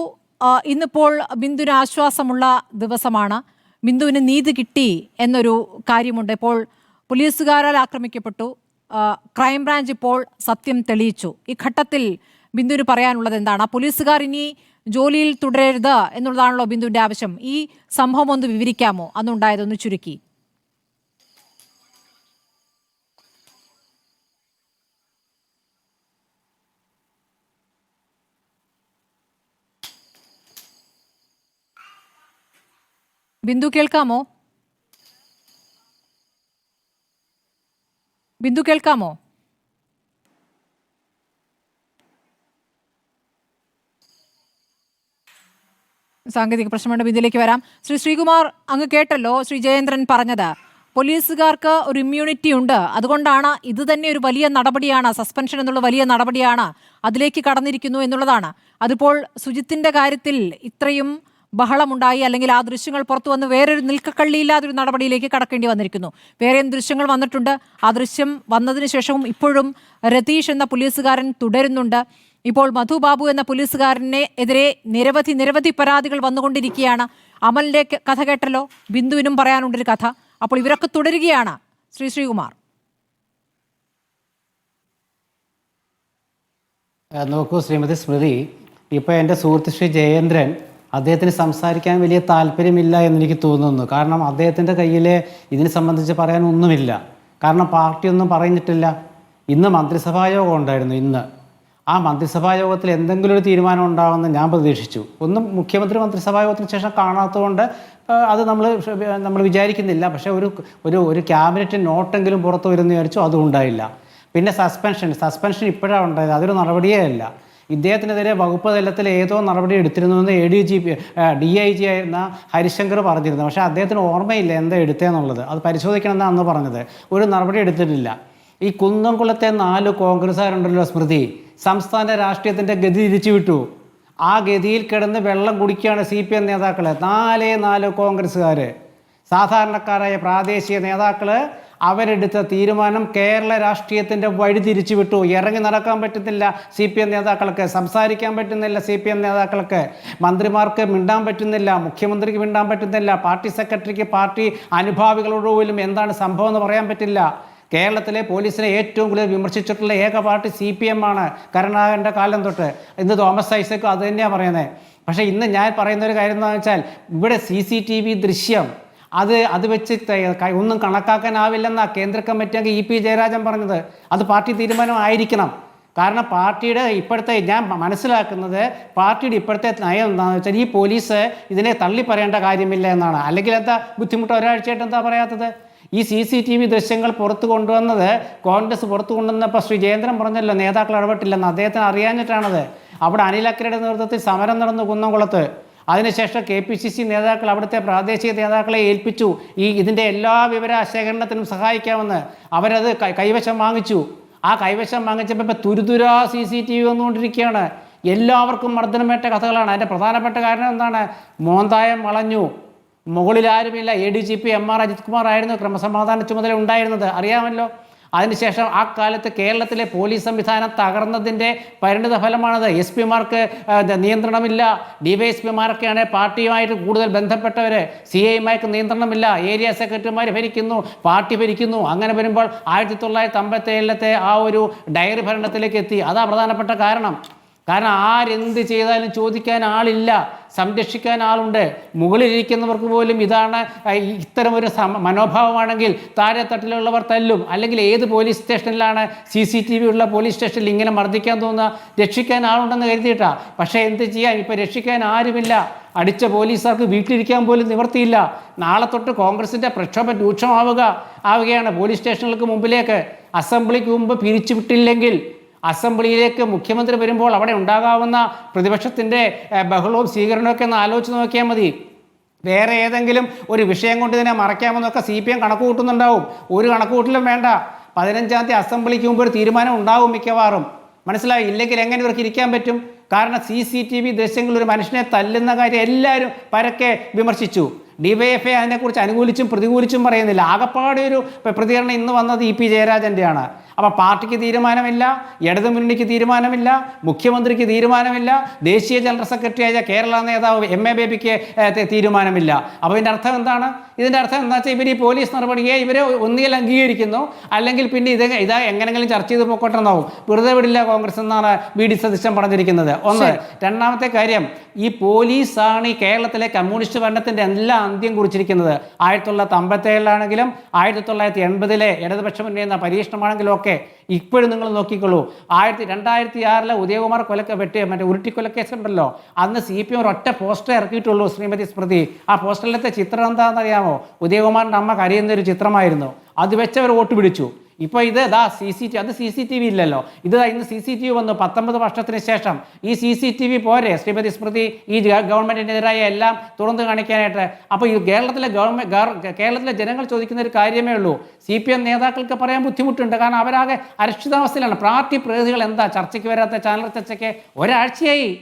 ഇന്നിപ്പോൾ ബിന്ദുവിന് ആശ്വാസമുള്ള ദിവസമാണ്. ബിന്ദുവിന് നീതി കിട്ടി എന്നൊരു കാര്യമുണ്ട്. ഇപ്പോൾ പോലീസുകാരാൽ ആക്രമിക്കപ്പെട്ടു. ക്രൈംബ്രാഞ്ച് ഇപ്പോൾ സത്യം തെളിയിച്ചു. ഈ ഘട്ടത്തിൽ ബിന്ദുവിന് പറയാനുള്ളത് എന്താണ്? പോലീസുകാർ ഇനി ജോലിയിൽ തുടരരുത് എന്നുള്ളതാണല്ലോ ബിന്ദുവിന്റെ ആവശ്യം. ഈ സംഭവം ഒന്ന് വിവരിക്കാമോ? അന്നുണ്ടായതൊന്ന് ചുരുക്കി. ബിന്ദു കേൾക്കാമോ? ബിന്ദു കേൾക്കാമോ? സാങ്കേതിക പ്രശ്നമുണ്ട്. ബിന്ദുവിലേക്ക് വരാം. ശ്രീകുമാർ, അങ്ങ് കേട്ടല്ലോ ശ്രീ ജയേന്ദ്രൻ പറഞ്ഞത്. പോലീസുകാർക്ക് ഒരു ഇമ്മ്യൂണിറ്റി ഉണ്ട്, അതുകൊണ്ടാണ് ഇത് തന്നെ ഒരു വലിയ നടപടിയാണ്, സസ്പെൻഷൻ എന്നുള്ള വലിയ നടപടിയാണ്, അതിലേക്ക് കടന്നിരിക്കുന്നു എന്നുള്ളതാണ്. അതിപ്പോൾ സുജിത്തിന്റെ കാര്യത്തിൽ ഇത്രയും ബഹളമുണ്ടായി, അല്ലെങ്കിൽ ആ ദൃശ്യങ്ങൾ പുറത്തു വന്ന് വേറൊരു നിൽക്കക്കള്ളിയില്ലാതൊരു നടപടിയിലേക്ക് കടക്കേണ്ടി വന്നിരിക്കുന്നു. വേറെയും ദൃശ്യങ്ങൾ വന്നിട്ടുണ്ട്. ആ ദൃശ്യം വന്നതിന് ശേഷവും ഇപ്പോഴും രതീഷ് എന്ന പോലീസുകാരൻ തുടരുന്നുണ്ട്. ഇപ്പോൾ മധു ബാബു എന്ന പോലീസുകാരനെ എതിരെ നിരവധി പരാതികൾ വന്നുകൊണ്ടിരിക്കുകയാണ്. അമലിന്റെ കഥ കേട്ടല്ലോ, ബിന്ദുവിനും പറയാനുണ്ടൊരു കഥ. അപ്പോൾ ഇവരൊക്കെ തുടരുകയാണ്. ശ്രീകുമാർ, നോക്കൂ ശ്രീമതി സ്മൃതി, ഇപ്പോൾ എൻ്റെ സുഹൃത്ത് ശ്രീ ജയേന്ദ്രൻ, അദ്ദേഹത്തിന് സംസാരിക്കാൻ വലിയ താല്പര്യമില്ല എന്നെനിക്ക് തോന്നുന്നു. കാരണം അദ്ദേഹത്തിൻ്റെ കയ്യിൽ ഇതിനെ സംബന്ധിച്ച് പറയാനൊന്നുമില്ല. കാരണം പാർട്ടിയൊന്നും പറഞ്ഞിട്ടില്ല. ഇന്ന് മന്ത്രിസഭായോഗം ഉണ്ടായിരുന്നു. ഇന്ന് ആ മന്ത്രിസഭായോഗത്തിൽ എന്തെങ്കിലും ഒരു തീരുമാനം ഉണ്ടാകുമെന്ന് ഞാൻ പ്രതീക്ഷിച്ചു. ഒന്നും മുഖ്യമന്ത്രി മന്ത്രിസഭായോഗത്തിന് ശേഷം കാണാത്തതുകൊണ്ട് അത് നമ്മൾ വിചാരിക്കുന്നില്ല. പക്ഷേ ഒരു ക്യാബിനറ്റ് നോട്ടെങ്കിലും പുറത്തു വരുമെന്ന് വിചാരിച്ചു, അതും ഉണ്ടായില്ല. പിന്നെ സസ്പെൻഷൻ ഇപ്പോഴാണ് ഉണ്ടായത്, അതൊരു നടപടിയേ അല്ല. ഇദ്ദേഹത്തിനെതിരെ വകുപ്പ് തലത്തിൽ ഏതോ നടപടി എടുത്തിരുന്നുവെന്ന് DIG ആയിരുന്ന ഹരിശങ്കർ പറഞ്ഞിരുന്നു. പക്ഷേ അദ്ദേഹത്തിന് ഓർമ്മയില്ല എന്താ എടുത്തതെന്നുള്ളത്. അത് പരിശോധിക്കണമെന്നാണ് അന്ന് പറഞ്ഞത്. ഒരു നടപടി എടുത്തിട്ടില്ല. ഈ കുന്നംകുളത്തെ 4 കോൺഗ്രസ്സുകാരുണ്ടല്ലോ സ്മൃതി, സംസ്ഥാന രാഷ്ട്രീയത്തിൻ്റെ ഗതി തിരിച്ചുവിട്ടു. ആ ഗതിയിൽ കിടന്ന് വെള്ളം കുടിക്കുകയാണ് CPM നേതാക്കൾ. 4 കോൺഗ്രസ്സുകാർ, സാധാരണക്കാരായ പ്രാദേശിക നേതാക്കൾ അവരെടുത്ത തീരുമാനം കേരള രാഷ്ട്രീയത്തിൻ്റെ വഴി തിരിച്ചുവിട്ടു. ഇറങ്ങി നടക്കാൻ പറ്റുന്നില്ല CPM നേതാക്കൾക്ക്, സംസാരിക്കാൻ പറ്റുന്നില്ല CPM നേതാക്കൾക്ക്, മന്ത്രിമാർക്ക് മിണ്ടാൻ പറ്റുന്നില്ല, മുഖ്യമന്ത്രിക്ക് മിണ്ടാൻ പറ്റുന്നില്ല, പാർട്ടി സെക്രട്ടറിക്ക്, പാർട്ടി അനുഭാവികളോട് പോലും എന്താണ് സംഭവം എന്ന് പറയാൻ പറ്റില്ല. കേരളത്തിലെ പോലീസിനെ ഏറ്റവും കൂടുതൽ വിമർശിച്ചിട്ടുള്ള ഏക പാർട്ടി CPM ആണ്, കരുണാകരൻ്റെ കാലം തൊട്ട്. ഇന്ന് തോമസ് ഐസക്കും അത് തന്നെയാണ് പറയുന്നത്. പക്ഷേ ഇന്ന് ഞാൻ പറയുന്ന ഒരു കാര്യം എന്താണെന്ന് വെച്ചാൽ, ഇവിടെ CCTV ദൃശ്യം അത് വെച്ച് ഒന്നും കണക്കാക്കാനാവില്ലെന്നാണ് കേന്ദ്ര കമ്മിറ്റി അംഗം EP ജയരാജൻ പറഞ്ഞത്. അത് പാർട്ടി തീരുമാനമായിരിക്കണം. കാരണം പാർട്ടിയുടെ ഇപ്പോഴത്തെ, ഞാൻ മനസ്സിലാക്കുന്നത് പാർട്ടിയുടെ ഇപ്പോഴത്തെ നയം എന്താണെന്ന് വെച്ചാൽ, ഈ പോലീസ് ഇതിനെ തള്ളി പറയേണ്ട കാര്യമില്ല എന്നാണ്. അല്ലെങ്കിൽ എന്താ ബുദ്ധിമുട്ട്, ഒരാഴ്ചയായിട്ട് എന്താ പറയാത്തത്? ഈ CCTV ദൃശ്യങ്ങൾ പുറത്തു കൊണ്ടുവന്നത് കോൺഗ്രസ് പുറത്തു കൊണ്ടുവന്നപ്പോൾ ശ്രീ ജയേന്ദ്രൻ പറഞ്ഞല്ലോ നേതാക്കൾ ഇടപെട്ടില്ലെന്ന്. അദ്ദേഹത്തിന് അറിയാഞ്ഞിട്ടാണത്. അവിടെ അനിൽ അക്കരയുടെ നേതൃത്വത്തിൽ സമരം നടന്നു കുന്നംകുളത്ത്. അതിനുശേഷം KPCC നേതാക്കൾ അവിടുത്തെ പ്രാദേശിക നേതാക്കളെ ഏൽപ്പിച്ചു ഇതിൻ്റെ എല്ലാ വിവര ശേഖരണത്തിനും സഹായിക്കാമെന്ന്. അവരത് കൈവശം വാങ്ങിച്ചു. ആ കൈവശം വാങ്ങിച്ചപ്പോൾ ഇപ്പോൾ തുരുതുരാ CCTV വന്നുകൊണ്ടിരിക്കുകയാണ്. എല്ലാവർക്കും മർദ്ദനമേറ്റ കഥകളാണ്. അതിൻ്റെ പ്രധാനപ്പെട്ട കാരണം എന്താണ്? മോന്തായം വളഞ്ഞു, മുകളിൽ ആരുമില്ല. ADGP MR അജിത് കുമാർ ആയിരുന്നു ക്രമസമാധാന ചുമതല ഉണ്ടായിരുന്നത്, അറിയാമല്ലോ. അതിനുശേഷം ആ കാലത്ത് കേരളത്തിലെ പോലീസ് സംവിധാനം തകർന്നതിൻ്റെ പരിണിത ഫലമാണത്. SP-മാർക്ക് നിയന്ത്രണമില്ല, DYSP-മാരൊക്കെയാണ് പാർട്ടിയുമായിട്ട് കൂടുതൽ ബന്ധപ്പെട്ടവർ. CI-മാർക്ക് നിയന്ത്രണമില്ല, ഏരിയ സെക്രട്ടറിമാർ ഭരിക്കുന്നു, പാർട്ടി ഭരിക്കുന്നു. അങ്ങനെ വരുമ്പോൾ 1957 ആ ഒരു ഡയറി ഭരണത്തിലേക്ക് എത്തി. അതാ പ്രധാനപ്പെട്ട കാരണം. ആരെന്ത് ചെയ്താലും ചോദിക്കാൻ ആളില്ല, സംരക്ഷിക്കാൻ ആളുണ്ട്. മുകളിലിരിക്കുന്നവർക്ക് പോലും ഇതാണ് ഇത്തരമൊരു മനോഭാവമാണെങ്കിൽ താഴെ തട്ടിലുള്ളവർ തല്ലും. അല്ലെങ്കിൽ ഏത് പോലീസ് സ്റ്റേഷനിലാണ് CCTV ഉള്ള പോലീസ് സ്റ്റേഷനിൽ ഇങ്ങനെ മർദ്ദിക്കാൻ തോന്നുക? രക്ഷിക്കാൻ ആളുണ്ടെന്ന് കരുതിയിട്ടാ. പക്ഷേ എന്ത് ചെയ്യാൻ, ഇപ്പോൾ രക്ഷിക്കാൻ ആരുമില്ല. അടിച്ച പോലീസുകാർക്ക് വീട്ടിലിരിക്കാൻ പോലും നിവർത്തിയില്ല. നാളെ തൊട്ട് കോൺഗ്രസിൻ്റെ പ്രക്ഷോഭം രൂക്ഷമാവുകയാണ്. പോലീസ് സ്റ്റേഷനുകൾക്ക് മുമ്പിലേക്ക് അസംബ്ലിക്ക് മുമ്പ് പിരിച്ചുവിട്ടില്ലെങ്കിൽ അസംബ്ലിയിലേക്ക് മുഖ്യമന്ത്രി വരുമ്പോൾ അവിടെ ഉണ്ടാകാവുന്ന പ്രതിപക്ഷത്തിൻ്റെ ബഹളവും സ്വീകരണമൊക്കെ ഒന്ന് ആലോചിച്ച് നോക്കിയാൽ മതി. വേറെ ഏതെങ്കിലും ഒരു വിഷയം കൊണ്ട് ഇതിനെ മറയ്ക്കാമെന്നൊക്കെ CPM കണക്ക് കൂട്ടുന്നുണ്ടാവും. ഒരു കണക്ക് കൂട്ടലും വേണ്ട. 15-ാം തീയതി അസംബ്ലിക്ക് മുമ്പ് ഒരു തീരുമാനം ഉണ്ടാവും മിക്കവാറും. മനസ്സിലായി? ഇല്ലെങ്കിൽ എങ്ങനെ ഇവർക്ക് ഇരിക്കാൻ പറ്റും? കാരണം CCTV ദൃശ്യങ്ങൾ ഒരു മനുഷ്യനെ തല്ലുന്ന കാര്യം എല്ലാവരും പരക്കെ വിമർശിച്ചു. DYFI അതിനെക്കുറിച്ച് അനുകൂലിച്ചും പ്രതികൂലിച്ചും പറയുന്നില്ല. ആകപ്പാടെ ഒരു പ്രതികരണം ഇന്ന് വന്നത് EP ജയരാജൻ്റെയാണ്. അപ്പോൾ പാർട്ടിക്ക് തീരുമാനമില്ല, ഇടതുമുന്നണിക്ക് തീരുമാനമില്ല, മുഖ്യമന്ത്രിക്ക് തീരുമാനമില്ല, ദേശീയ ജനറൽ സെക്രട്ടറിയായ കേരള നേതാവ് MA ബേബിക്ക് തീരുമാനമില്ല. അപ്പോൾ ഇതിൻ്റെ അർത്ഥം എന്താണ്? ഇതിൻ്റെ അർത്ഥം എന്താ വെച്ചാൽ ഇവർ ഈ പോലീസ് നടപടിയെ ഇവർ ഒന്നുകിൽ അംഗീകരിക്കുന്നു, അല്ലെങ്കിൽ പിന്നെ ഇത് എങ്ങനെങ്കിലും ചർച്ച ചെയ്ത് പോയിക്കോട്ടെ എന്നാവും. വെറുതെ വിടില്ല കോൺഗ്രസ് എന്നാണ് VD സതീശൻ പറഞ്ഞിരിക്കുന്നത്. ഒന്ന്. രണ്ടാമത്തെ കാര്യം, ഈ പോലീസാണ് ഈ കേരളത്തിലെ കമ്മ്യൂണിസ്റ്റ് ഭരണത്തിൻ്റെ എല്ലാം അന്ത്യം കുറിച്ചിരിക്കുന്നത്. 1957 1980 ഇടതുപക്ഷ മുന്നേറുന്ന പരീക്ഷണമാണെങ്കിലും ഒക്കെ ഇപ്പോഴും നിങ്ങൾ നോക്കിക്കോളൂ. 2006 ഉദയകുമാർ ഉരുട്ടിക്കൊലക്കേസ് ഉണ്ടല്ലോ, അന്ന് CPM ഒരൊറ്റ പോസ്റ്റർ ഇറക്കിയിട്ടുള്ളൂ ശ്രീമതി സ്മൃതി. ആ പോസ്റ്ററിലത്തെ ചിത്രം എന്താണെന്നറിയാമോ? ഉദയകുമാറിൻ്റെ അമ്മ കരയുന്ന ഒരു ചിത്രമായിരുന്നു. അത് വെച്ച് അവർ വോട്ട് പിടിച്ചു. ഇപ്പോൾ ഇത് CCTV ഇല്ലല്ലോ, ഇന്ന് CCTV വന്നു 19 വർഷത്തിന് ശേഷം. ഈ CCTV പോരെ ശ്രീമതി സ്മൃതി ഈ ഗവൺമെൻറ്റിനെതിരായ എല്ലാം തുറന്നു കാണിക്കാനായിട്ട്? അപ്പോൾ ഈ കേരളത്തിലെ ജനങ്ങൾ ചോദിക്കുന്ന ഒരു കാര്യമേ ഉള്ളൂ. CPM നേതാക്കൾക്ക് പറയാൻ ബുദ്ധിമുട്ടുണ്ട്, കാരണം അവരാകെ അരക്ഷിതാവസ്ഥയിലാണ്. പാർട്ടി പ്രതിനിധികൾ എന്താ ചർച്ചയ്ക്ക് വരാത്ത? ചാനൽ ചർച്ചയ്ക്ക് ഒരാഴ്ചയായി.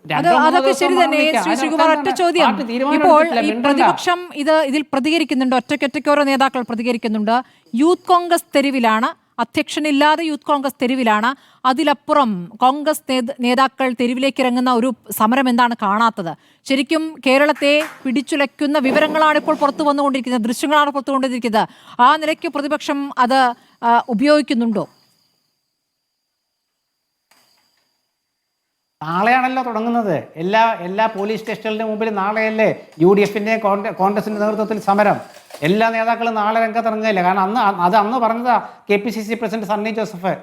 അതൊക്കെ ശരി തന്നെ. ശ്രീ ശ്രീകുമാർ, ഒറ്റ ചോദ്യം. ഇപ്പോൾ ഈ പ്രതിപക്ഷം ഇതിൽ പ്രതികരിക്കുന്നുണ്ട്, ഒറ്റയ്ക്കൊറ്റയ്ക്ക് ഓരോ നേതാക്കൾ പ്രതികരിക്കുന്നുണ്ട്. യൂത്ത് കോൺഗ്രസ് തെരുവിലാണ്, അധ്യക്ഷനില്ലാതെ യൂത്ത് കോൺഗ്രസ് തെരുവിലാണ്. അതിലപ്പുറം കോൺഗ്രസ് നേതാക്കൾ തെരുവിലേക്ക് ഇറങ്ങുന്ന ഒരു സമരം എന്താണ് കാണാത്തത്? ശരിക്കും കേരളത്തെ പിടിച്ചുലയ്ക്കുന്ന വിവരങ്ങളാണ് ഇപ്പോൾ പുറത്തു വന്നുകൊണ്ടിരിക്കുന്നത്, ദൃശ്യങ്ങളാണ് പുറത്തു കൊണ്ടിരിക്കുന്നത്. ആ നിലയ്ക്ക് പ്രതിപക്ഷം അത് ഉപയോഗിക്കുന്നുണ്ടോ? നാളെയാണല്ലോ തുടങ്ങുന്നത്. എല്ലാ പോലീസ് സ്റ്റേഷനുകളുടെ മുമ്പിൽ നാളെയല്ലേ UDFിൻ്റെയും കോൺഗ്രസിൻ്റെ നേതൃത്വത്തിൽ സമരം. എല്ലാ നേതാക്കളും നാളെ രംഗത്തിറങ്ങുകയില്ല. കാരണം അന്ന് പറഞ്ഞതാ KPCC പ്രസിഡന്റ് സണ്ണി ജോസഫ്.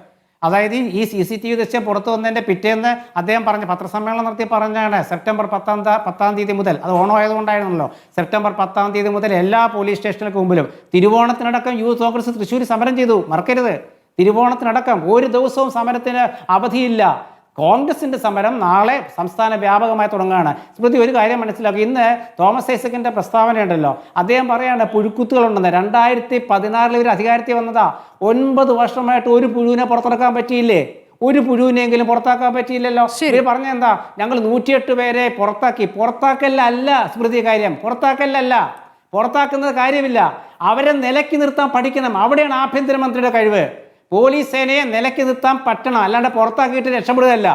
അതായത് ഈ CCTV ദൃശ്യം പുറത്തു വന്നതിൻ്റെ പിറ്റേന്ന് അദ്ദേഹം പത്രസമ്മേളനം നടത്തി പറഞ്ഞാണ് സെപ്റ്റംബർ 10 മുതൽ, അത് ഓണം ആയതുകൊണ്ടായിരുന്നല്ലോ, സെപ്റ്റംബർ 10 മുതൽ എല്ലാ പോലീസ് സ്റ്റേഷനുകൾക്ക് മുമ്പിലും തിരുവോണത്തിനടക്കം യൂത്ത് കോൺഗ്രസ് തൃശ്ശൂർ സമരം ചെയ്തു. മറക്കരുത്, തിരുവോണത്തിനടക്കം ഒരു ദിവസവും സമരത്തിന് അവധിയില്ല. കോൺഗ്രസിൻ്റെ സമരം നാളെ സംസ്ഥാന വ്യാപകമായി തുടങ്ങുകയാണ്. സ്മൃതി, ഒരു കാര്യം മനസ്സിലാക്കുക. ഇന്ന് തോമസ് ഐസക്കിൻ്റെ പ്രസ്താവനയുണ്ടല്ലോ, അദ്ദേഹം പറയാണ് പുഴുക്കുത്തുകളുണ്ടെന്ന്. 2016 ഇവർ അധികാരത്തിൽ വന്നതാ. 9 വർഷമായിട്ട് ഒരു പുഴുവിനെ പുറത്തിറക്കാൻ പറ്റിയില്ലേ? ഒരു പുഴുവിനെങ്കിലും പുറത്താക്കാൻ പറ്റിയില്ലല്ലോ. ഇവർ പറഞ്ഞ എന്താ? ഞങ്ങൾ 108 പേരെ പുറത്താക്കലല്ല സ്മൃതി കാര്യം, പുറത്താക്കുന്നത് കാര്യമില്ല. അവരെ നിലയ്ക്ക് നിർത്താൻ പഠിക്കണം. അവിടെയാണ് ആഭ്യന്തരമന്ത്രിയുടെ കഴിവ്. പോലീസ് സേനയെ നിലയ്ക്ക് നിർത്താൻ പറ്റണം, അല്ലാണ്ട് പുറത്താക്കിയിട്ട് രക്ഷപ്പെടുകയല്ല.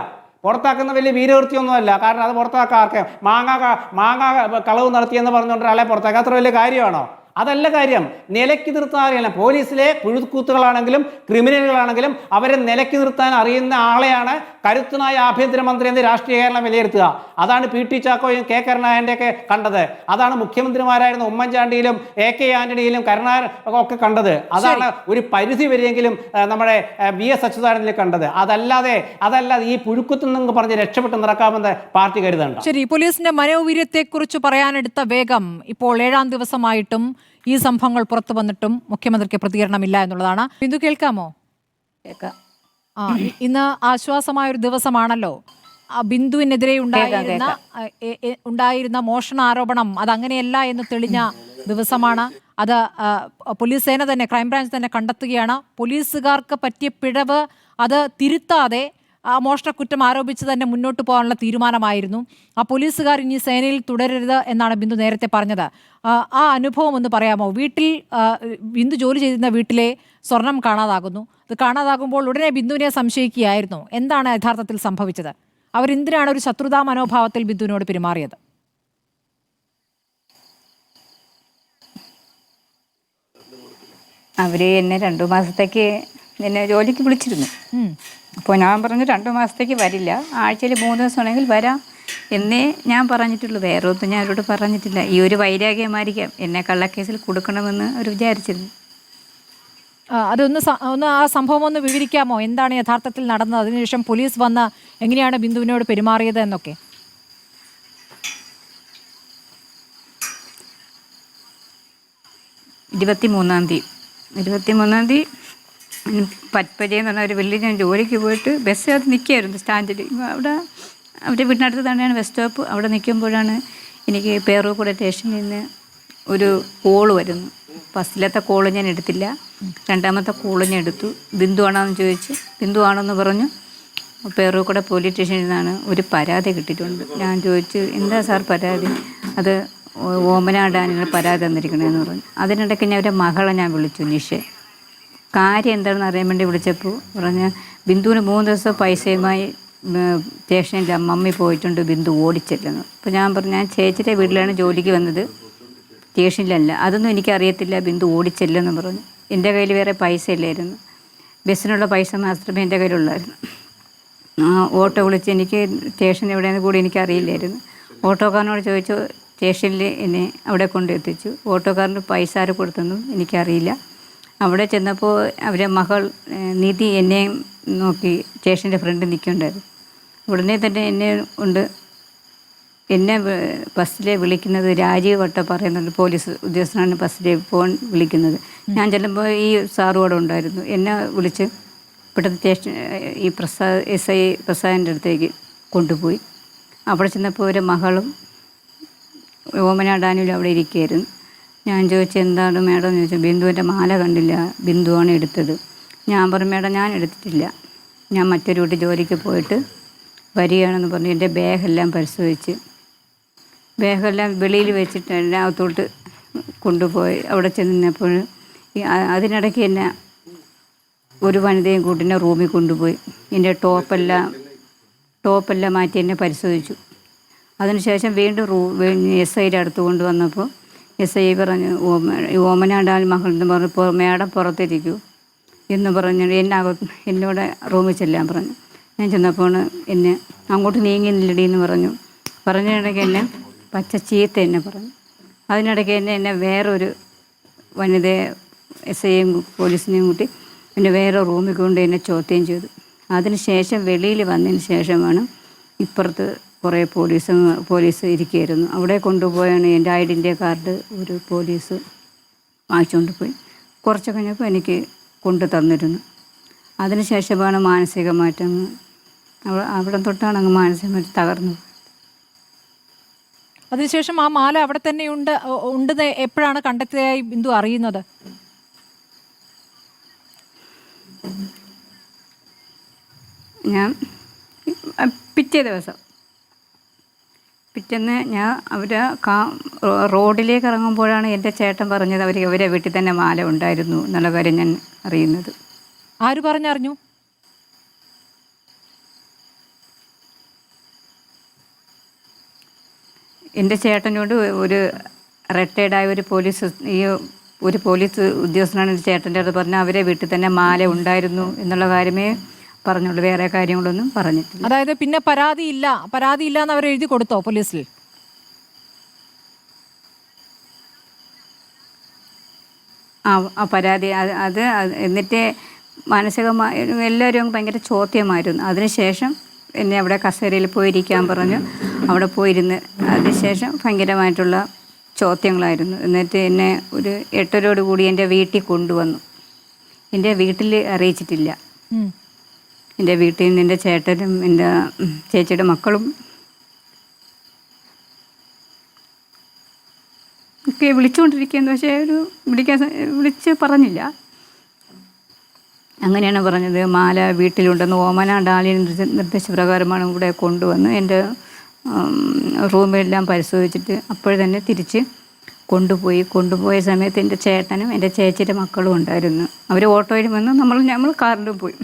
പുറത്താക്കുന്ന വലിയ വീരവൃത്തിയൊന്നുമല്ല. കാരണം അത് പുറത്താക്കാൻ മാങ്ങ കളവ് നടത്തിയെന്ന് പറഞ്ഞുകൊണ്ട് ഒരാളെ പുറത്താക്കുക അത്ര വലിയ കാര്യമാണോ? അതല്ല കാര്യം. നിലയ്ക്ക് നിർത്താൻ അറിയണം. പോലീസിലെ പുഴുക്കൂത്തുകളാണെങ്കിലും ക്രിമിനലുകളാണെങ്കിലും അവരെ നിലയ്ക്ക് നിർത്താൻ അറിയുന്ന ആളെയാണ് കരുത്തനായ ആഭ്യന്തരമന്ത്രി എന്ന് രാഷ്ട്രീയ കേരളം വിലയിരുത്തുക. അതാണ് PT ചാക്കോയും K കരുണാകരൻ്റെ ഒക്കെ കണ്ടത്. അതാണ് മുഖ്യമന്ത്രിമാരായിരുന്ന ഉമ്മൻചാണ്ടിയിലും AK ആന്റണിയിലും കരുണാകരൻ ഒക്കെ കണ്ടത്. അതാണ് ഒരു പരിധി വരെയെങ്കിലും നമ്മുടെ VS അച്യുതാനന്ദനിൽ കണ്ടത്. അതല്ലാതെ ഈ പുഴുക്കുത്തിൽ നിന്ന് പറഞ്ഞ് രക്ഷപ്പെട്ട് നടക്കാമെന്ന് പാർട്ടി കരുതണ്ട. ശരി, പോലീസിന്റെ മനോവീര്യത്തെക്കുറിച്ച് പറയാനെടുത്ത വേഗം ഇപ്പോൾ 7ാം ദിവസമായിട്ടും ഈ സംഭവങ്ങൾ പുറത്തു വന്നിട്ടും മുഖ്യമന്ത്രിക്ക് പ്രതികരണമില്ല എന്നുള്ളതാണ്. ബിന്ദു, കേൾക്കാമോ? കേൾക്കാം. ഇന്ന് ആശ്വാസമായൊരു ദിവസമാണല്ലോ. ബിന്ദുവിനെതിരെ ഉണ്ടായിരുന്ന മോഷണ ആരോപണം അതങ്ങനെയല്ല എന്ന് തെളിഞ്ഞ ദിവസമാണ്. അത് പോലീസ് സേന തന്നെ, ക്രൈംബ്രാഞ്ച് തന്നെ കണ്ടെത്തുകയാണ്. പോലീസുകാർക്ക് പറ്റിയ പിഴവ് അത് തിരുത്താതെ മോഷണക്കുറ്റം ആരോപിച്ച് തന്നെ മുന്നോട്ട് പോകാനുള്ള തീരുമാനമായിരുന്നു. ആ പോലീസുകാർ ഇനി സേനയിൽ തുടരരുത് എന്നാണ് ബിന്ദു നേരത്തെ പറഞ്ഞത്. ആ അനുഭവം ഒന്ന് പറയാമോ? ബിന്ദു ജോലി ചെയ്തിരുന്ന വീട്ടിലെ സ്വർണം കാണാതാകുന്നു. ഇത് കാണാതാകുമ്പോൾ ഉടനെ ബിന്ദുവിനെ സംശയിക്കുകയായിരുന്നു. എന്താണ് യഥാർത്ഥത്തിൽ സംഭവിച്ചത്? അവരെന്തിനാണ് ഒരു ശത്രുതാ മനോഭാവത്തിൽ ബിന്ദുവിനോട് പെരുമാറിയത്? അവർ എന്നെ 2 മാസത്തേക്ക് എന്നെ ജോലിക്ക് വിളിച്ചിരുന്നു. അപ്പോൾ ഞാൻ പറഞ്ഞു 2 മാസത്തേക്ക് വരില്ല, ആഴ്ചയിൽ 3 ദിവസമാണെങ്കിൽ വരാം എന്നേ ഞാൻ പറഞ്ഞിട്ടുള്ളൂ. വേറെ ഒന്നും ഞാൻ അവരോട് പറഞ്ഞിട്ടില്ല. ഈ ഒരു വൈരാഗ്യമായിരിക്കാം എന്നെ കള്ളക്കേസിൽ കൊടുക്കണമെന്ന് അവർ വിചാരിച്ചിരുന്നു. ഒന്ന് ആ സംഭവം ഒന്ന് വിവരിക്കാമോ? എന്താണ് യഥാർത്ഥത്തിൽ നടന്നത്? അതിനുശേഷം പോലീസ് വന്ന് എങ്ങനെയാണ് ബിന്ദുവിനോട് പെരുമാറിയത് എന്നൊക്കെ. 23-ാം തീയതി പറ്റ്പജ എന്ന് പറഞ്ഞ ഒരു വലിയ, ഞാൻ ജോലിക്ക് പോയിട്ട് ബസ് അത് നിൽക്കുകയായിരുന്നു സ്റ്റാൻഡിൽ. അവിടെ അവരുടെ വീടിനടുത്ത് തന്നെയാണ് ബസ് സ്റ്റോപ്പ്. അവിടെ നിൽക്കുമ്പോഴാണ് എനിക്ക് പേരൂർക്കോട് സ്റ്റേഷനിൽ നിന്ന് ഒരു കോള് വരുന്നു. ഫസ്റ്റിലത്തെ കോള് ഞാൻ എടുത്തില്ല, 2ാമത്തെ കോള് ഞാൻ എടുത്തു. ബിന്ദു ആണോയെന്ന് ചോദിച്ചു. ബിന്ദു ആണെന്ന് പറഞ്ഞു. പേരൂർക്കട പോലീസ് സ്റ്റേഷനിൽ നിന്നാണ് ഒരു പരാതി കിട്ടിയിട്ടുണ്ട്. ഞാൻ ചോദിച്ചു എന്താ സാർ പരാതി? അത് ഓമന ഡാനിന് പരാതി തന്നിരിക്കണമെന്ന് പറഞ്ഞു. അതിനിടയ്ക്ക് ഞാൻ ഒരു മകളെ ഞാൻ വിളിച്ചു, നിഷെ. കാര്യം എന്താണെന്ന് അറിയാൻ വേണ്ടി വിളിച്ചപ്പോൾ പറഞ്ഞ് ബിന്ദുവിന് 3 ദിവസം പൈസയുമായി സ്റ്റേഷനിൽ മമ്മി പോയിട്ടുണ്ട്, ബിന്ദു ഓടിച്ചില്ലെന്ന്. അപ്പോൾ ഞാൻ പറഞ്ഞു ഞാൻ ചേച്ചിയുടെ വീട്ടിലാണ് ജോലിക്ക് വന്നത്, സ്റ്റേഷനിലല്ല. അതൊന്നും എനിക്കറിയത്തില്ല, ബിന്ദു ഓടിച്ചില്ലെന്ന് പറഞ്ഞു. എൻ്റെ കയ്യിൽ വേറെ പൈസ ഇല്ലായിരുന്നു, ബസ്സിനുള്ള പൈസ മാത്രമേ എൻ്റെ കയ്യിലുള്ളായിരുന്നു. ഓട്ടോ വിളിച്ച് എനിക്ക് സ്റ്റേഷൻ എവിടെയെന്ന് കൂടി എനിക്കറിയില്ലായിരുന്നു. ഓട്ടോക്കാരനോട് ചോദിച്ചു, സ്റ്റേഷനിൽ എന്നെ അവിടെ കൊണ്ടെത്തിച്ചു. ഓട്ടോക്കാരന് പൈസ ആര് കൊടുത്തൊന്നും എനിക്കറിയില്ല. അവിടെ ചെന്നപ്പോൾ അവരെ മകൾ നിധി എന്നെയും നോക്കി സ്റ്റേഷൻ്റെ ഫ്രണ്ട് നിൽക്കുന്നുണ്ടായിരുന്നു. ഉടനെ തന്നെ എന്നെ ബസ്സിൽ വിളിക്കുന്നത് രാജീവ് വട്ട പറയുന്നുണ്ട്, പോലീസ് ഉദ്യോഗസ്ഥനാണ് ബസ്സിലെ ഫോൺ വിളിക്കുന്നത്. ഞാൻ ചെല്ലുമ്പോൾ ഈ സാറും അവിടെ ഉണ്ടായിരുന്നു. എന്നെ വിളിച്ച് ഇവിടുത്തെ സ്റ്റേഷൻ ഈ SI പ്രസാദിൻ്റെ അടുത്തേക്ക് കൊണ്ടുപോയി. അവിടെ ചെന്നപ്പോൾ ഒരു മകളും ഓമന ഡാനിലും അവിടെ ഇരിക്കുകയായിരുന്നു. ഞാൻ ചോദിച്ചു എന്താണ് മേഡം എന്ന് ചോദിച്ചു. ബിന്ദുവിൻ്റെ മാല കണ്ടില്ല, ബിന്ദുവാണ് എടുത്തത്. ഞാൻ പറഞ്ഞു മേഡം ഞാൻ എടുത്തിട്ടില്ല, ഞാൻ മറ്റൊരു വീട്ടിൽ ജോലിക്ക് പോയിട്ട് വരികയാണെന്ന് പറഞ്ഞു. എൻ്റെ ബാഗെല്ലാം പരിശോധിച്ച് ബാഗെല്ലാം വെളിയിൽ വെച്ചിട്ട് എല്ലാം അകത്തോട്ട് കൊണ്ടുപോയി. അവിടെ ചെന്നപ്പോൾ അതിനിടയ്ക്ക് എന്നെ ഒരു വനിതയും കൂട്ടിനെ റൂമിൽ കൊണ്ടുപോയി. എൻ്റെ ടോപ്പെല്ലാം മാറ്റി എന്നെ പരിശോധിച്ചു. അതിനുശേഷം വീണ്ടും SIയുടെ അടുത്ത് കൊണ്ടുവന്നപ്പോൾ SI പറഞ്ഞു ഓമനാണ്ടാൽ മകൾ എന്ന് പറഞ്ഞപ്പോൾ മേഡം പുറത്തിരിക്കൂ എന്ന് പറഞ്ഞു എന്നോട് റൂമിൽ ചെല്ലാൻ പറഞ്ഞു. ഞാൻ ചെന്നപ്പോൾ എന്നെ അങ്ങോട്ട് നീങ്ങുന്നില്ലടി എന്ന് പറഞ്ഞിടയ്ക്ക് എന്നെ പച്ച ചീത്ത എന്നെ പറഞ്ഞു. അതിനിടയ്ക്ക് എന്നെ വേറൊരു വനിതയെ SIയും പോലീസിനെയും കൂട്ടി എന്നെ വേറെ റൂമിൽ കൊണ്ട് എന്നെ ചോദ്യം ചെയ്തു. അതിനുശേഷം വെളിയിൽ വന്നതിന് ശേഷമാണ് ഇപ്പുറത്ത് കുറേ പോലീസ് ഇരിക്കുകയായിരുന്നു. അവിടെ കൊണ്ടുപോയാണ് എൻ്റെ ഐഡൻറ്റിറ്റി കാർഡ് ഒരു പോലീസ് വാങ്ങിച്ചുകൊണ്ട് പോയി. കുറച്ച് കഴിഞ്ഞപ്പോൾ എനിക്ക് കൊണ്ടു തന്നിരുന്നു. അതിനുശേഷമാണ് മാനസികമായിട്ട് അവിടെ തൊട്ടാണ് അങ്ങ് മാനസികമായിട്ട് തകർന്നു. അതിനുശേഷം ആ മാല അവിടെ തന്നെ ഉണ്ടെന്ന് എപ്പോഴാണ് കണ്ടെത്തിയതായി ബിന്ദു അറിയുന്നത്? ഞാൻ പിറ്റേന്ന് ഞാൻ റോഡിലേക്ക് ഇറങ്ങുമ്പോഴാണ് എൻ്റെ ചേട്ടൻ പറഞ്ഞത് അവരെ വീട്ടിൽ തന്നെ മാല ഉണ്ടായിരുന്നു എന്നുള്ള കാര്യം ഞാൻ അറിയുന്നത്. ആര് പറഞ്ഞറിഞ്ഞു? എൻ്റെ ചേട്ടനോട് ഒരു റിട്ടയർഡായ ഒരു പോലീസ് ഉദ്യോഗസ്ഥനാണ് എൻ്റെ ചേട്ടൻ്റെ അടുത്ത് പറഞ്ഞാൽ അവരെ വീട്ടിൽ തന്നെ മാല ഉണ്ടായിരുന്നു എന്നുള്ള കാര്യമേ പറഞ്ഞുള്ളൂ, വേറെ കാര്യങ്ങളൊന്നും പറഞ്ഞിട്ടില്ല. അതായത് പിന്നെ പരാതിയില്ല എന്ന് അവർ എഴുതി കൊടുത്തോ പോലീസിൽ? ആ പരാതി അത് എന്നിട്ട് മാനസികമായി എല്ലാവരും ഭയങ്കര ചോദ്യമായിരുന്നു. അതിനുശേഷം എന്നെ അവിടെ കസേരയിൽ പോയിരിക്കാൻ പറഞ്ഞു. അവിടെ പോയിരുന്ന് അതിനുശേഷം ഭയങ്കരമായിട്ടുള്ള ചോദ്യങ്ങളായിരുന്നു. എന്നിട്ട് എന്നെ ഒരു 8:30 കൂടി എൻ്റെ വീട്ടിൽ കൊണ്ടുവന്നു. എൻ്റെ വീട്ടിൽ അറിയിച്ചിട്ടില്ല. എൻ്റെ വീട്ടിൽ നിന്ന് എൻ്റെ ചേട്ടനും എൻ്റെ ചേച്ചിയുടെ മക്കളും ഒക്കെ വിളിച്ചുകൊണ്ടിരിക്കുകയെന്ന്, പക്ഷേ വിളിച്ച് പറഞ്ഞില്ല. അങ്ങനെയാണ് പറഞ്ഞത് മാല വീട്ടിലുണ്ടെന്ന്. ഓമന ഡാലിൻ്റെ നിർദ്ദേശപ്രകാരമാണ് ഇവിടെ കൊണ്ടുവന്ന് എൻ്റെ റൂമെല്ലാം പരിശോധിച്ചിട്ട് അപ്പോൾ തന്നെ തിരിച്ച് കൊണ്ടുപോയ സമയത്ത് എൻ്റെ ചേട്ടനും എൻ്റെ ചേച്ചിയുടെ മക്കളും ഉണ്ടായിരുന്നു. അവർ ഓട്ടോയിൽ വന്ന് നമ്മൾ കാറിലും പോയി.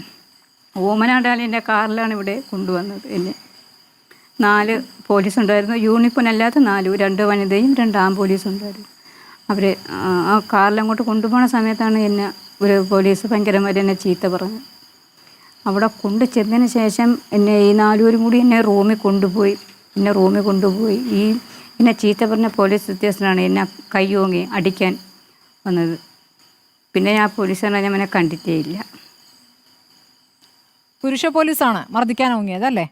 ഓമന ഡാലിൻ്റെ കാറിലാണ് ഇവിടെ കൊണ്ടുവന്നത്. എന്നെ 4 പോലീസ് ഉണ്ടായിരുന്നു, യൂണിഫോം അല്ലാത്ത 4, 2 വനിതയും 2 ആൺപോലീസും ഉണ്ടായിരുന്നു. അവർ ആ കാറിലങ്ങോട്ട് കൊണ്ടുപോകുന്ന സമയത്താണ് എന്നെ ഒരു പോലീസ് ഭയങ്കരമായിട്ട് എന്നെ ചീത്ത പറഞ്ഞു. അവിടെ കൊണ്ട് ചെന്നതിന് ശേഷം എന്നെ ഈ 4 പേരും കൂടി എന്നെ റൂമിൽ കൊണ്ടുപോയി. ഈ എന്നെ ചീത്ത പറഞ്ഞ പോലീസ് ഉദ്യോഗസ്ഥനാണ് എന്നെ കൈയോങ്ങി അടിക്കാൻ വന്നത്. പിന്നെ ഞാൻ പോലീസുകാരനെ ഞാൻ അവനെ കണ്ടിട്ടേ ഇല്ല. പുരുഷ പോലീസാണ് മർദ്ദിക്കാൻ ഓങ്ങിയത് അല്ലേ?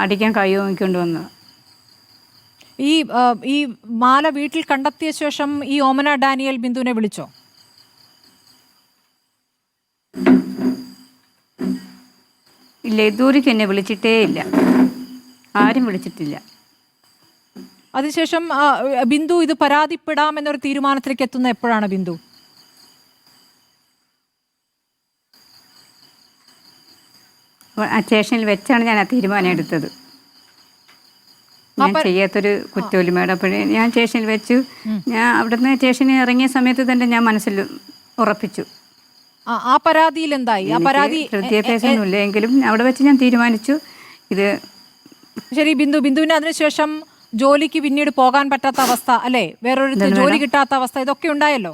അടിക്കാൻ കൈയോങ്ങിക്കൊണ്ട് വന്നത്. ഈ മാല വീട്ടിൽ കണ്ടെത്തിയ ശേഷം ഈ ഓമന ഡാനിയൽ ബിന്ദുവിനെ വിളിച്ചോ? ഇല്ല, ഇതുവരെയ്ക്ക് എന്നെ വിളിച്ചിട്ടേ ഇല്ല, ആരും വിളിച്ചിട്ടില്ല. അതിനുശേഷം ബിന്ദു ഇത് പരാതിപ്പെടാമെന്നൊരു തീരുമാനത്തിലേക്ക് എത്തുന്ന എപ്പോഴാണ് ബിന്ദു? ആ സ്റ്റേഷനിൽ വെച്ചാണ് ഞാൻ ആ തീരുമാനം എടുത്തത്. ഞാൻ ചെയ്യാത്തൊരു കുറ്റമില്ല അപ്പോഴേ ഞാൻ സ്റ്റേഷനിൽ വെച്ചു. ഞാൻ അവിടുന്ന് സ്റ്റേഷനിൽ ഇറങ്ങിയ സമയത്ത് തന്നെ ഞാൻ മനസ്സിൽ ഉറപ്പിച്ചു. ആ പരാതിയിൽ എന്തായി? ആ പരാതി വിദ്യാഭ്യാസമൊന്നുമില്ല എങ്കിലും അവിടെ വെച്ച് ഞാൻ തീരുമാനിച്ചു ഇത്. ശരി, ബിന്ദുവിന് അതിനുശേഷം ജോലിക്ക് പിന്നീട് പോകാൻ പറ്റാത്ത അവസ്ഥ അല്ലേ, വേറൊരു ജോലി കിട്ടാത്ത അവസ്ഥ, ഇതൊക്കെ ഉണ്ടായല്ലോ.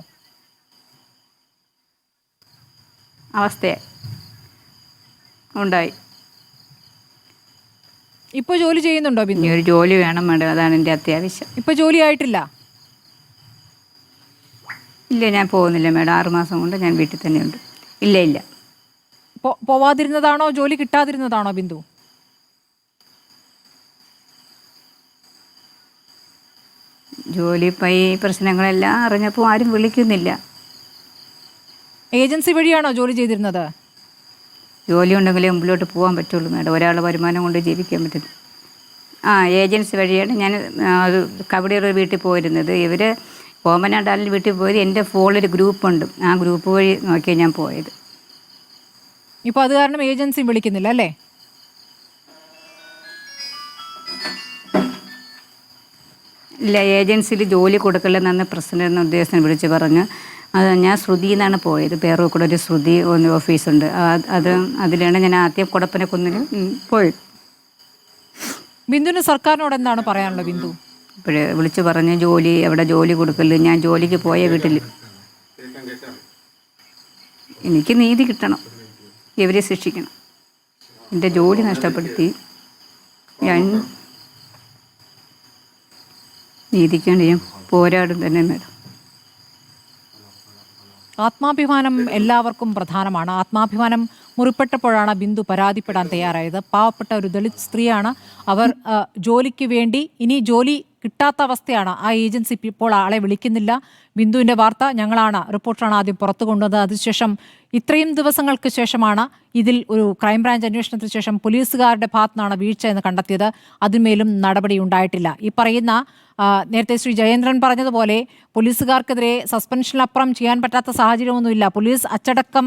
അവസ്ഥ ഉണ്ടായി. ഇപ്പൊ ജോലി ചെയ്യുന്നുണ്ടോ ബിന്ദു? ഒരു ജോലി വേണം മേഡം, അതാണ് എൻ്റെ അത്യാവശ്യം. ഇപ്പൊ ജോലി ആയിട്ടില്ല? ഇല്ല, ഞാൻ പോകുന്നില്ല മേഡം. 6 മാസം കൊണ്ട് ഞാൻ വീട്ടിൽ തന്നെയുണ്ട്. ഇല്ല. പോവാതിരുന്നതാണോ ജോലി കിട്ടാതിരുന്നതാണോ ബിന്ദു? ജോലി പ്രശ്നങ്ങളെല്ലാം അറിഞ്ഞപ്പോൾ ആരും വിളിക്കുന്നില്ല. ഏജൻസി വഴിയാണോ ജോലി ചെയ്തിരുന്നത്? ജോലി ഉണ്ടെങ്കിലേ മുമ്പിലോട്ട് പോകാൻ പറ്റുള്ളൂ മേഡം, ഒരാളുടെ വരുമാനം കൊണ്ട് ജീവിക്കാൻ പറ്റും. ഏജൻസി വഴിയാണ് ഞാൻ കവടിയൊരു വീട്ടിൽ പോയിരുന്നത്. ഇവർ കോമനാണ്ടാലിൽ വീട്ടിൽ പോയത് എൻ്റെ ഫോണിലൊരു ഗ്രൂപ്പുണ്ട്, ആ ഗ്രൂപ്പ് വഴി നോക്കിയാണ് ഞാൻ പോയത്. ഇപ്പോൾ അത് കാരണം ഏജൻസി വിളിക്കുന്നില്ല അല്ലേ? ഇല്ല, ഏജൻസിയിൽ ജോലി കൊടുക്കില്ലെന്നാണ് പ്രസിഡന്റ് ഉദ്യോഗസ്ഥൻ വിളിച്ച് പറഞ്ഞു. അത് ഞാൻ ശ്രുതി എന്നാണ് പോയത്. പേരൂർക്കൂടെ ഒരു ശ്രുതി ഓഫീസുണ്ട്, അതിലാണ് ഞാൻ ആദ്യം കൊടപ്പനക്കുന്നിൽ പോയത്. ബിന്ദുവിന് സർക്കാരിനോട് എന്താണ് പറയാനുള്ളത് ബിന്ദു? ഇപ്പോഴേ വിളിച്ച് പറഞ്ഞ് എവിടെ ജോലി കൊടുക്കല്, ഞാൻ ജോലിക്ക് പോയ വീട്ടിൽ എനിക്ക് നീതി കിട്ടണം, ഇവരെ ശിക്ഷിക്കണം. എൻ്റെ ജോലി നഷ്ടപ്പെടുത്തി ഞാൻ നീതിക്കാണ്ട് ഞാൻ പോരാടും തന്നെ മേഡം. ആത്മാഭിമാനം എല്ലാവർക്കും പ്രധാനമാണ്. ആത്മാഭിമാനം മുറിപ്പെട്ടപ്പോഴാണ് ബിന്ദു പരാതിപ്പെടാൻ തയ്യാറായത്. പാവപ്പെട്ട ഒരു ദളിത് സ്ത്രീയാണ്. അവർ ജോലിക്ക് വേണ്ടി ഇനി ജോലി കിട്ടാത്ത അവസ്ഥയാണ്. ആ ഏജൻസി ഇപ്പോൾ ആളെ വിളിക്കുന്നില്ല. ബിന്ദുവിൻ്റെ വാർത്ത റിപ്പോർട്ടറാണ് ആദ്യം പുറത്തു കൊണ്ടുവന്നത്. അതിനുശേഷം ഇത്രയും ദിവസങ്ങൾക്ക് ശേഷമാണ് ഇതിൽ ഒരു ക്രൈംബ്രാഞ്ച് അന്വേഷണത്തിന് ശേഷം പോലീസുകാരുടെ ഭാഗത്തുനിന്നാണ് വീഴ്ച എന്ന് കണ്ടെത്തിയത്. അതിന്മേലും നടപടി ഉണ്ടായിട്ടില്ല. ഈ പറയുന്ന നേരത്തെ ശ്രീ ജയേന്ദ്രൻ പറഞ്ഞതുപോലെ പോലീസുകാർക്കെതിരെ സസ്പെൻഷനപ്പുറം ചെയ്യാൻ പറ്റാത്ത സാഹചര്യമൊന്നുമില്ല. പോലീസ് അച്ചടക്കം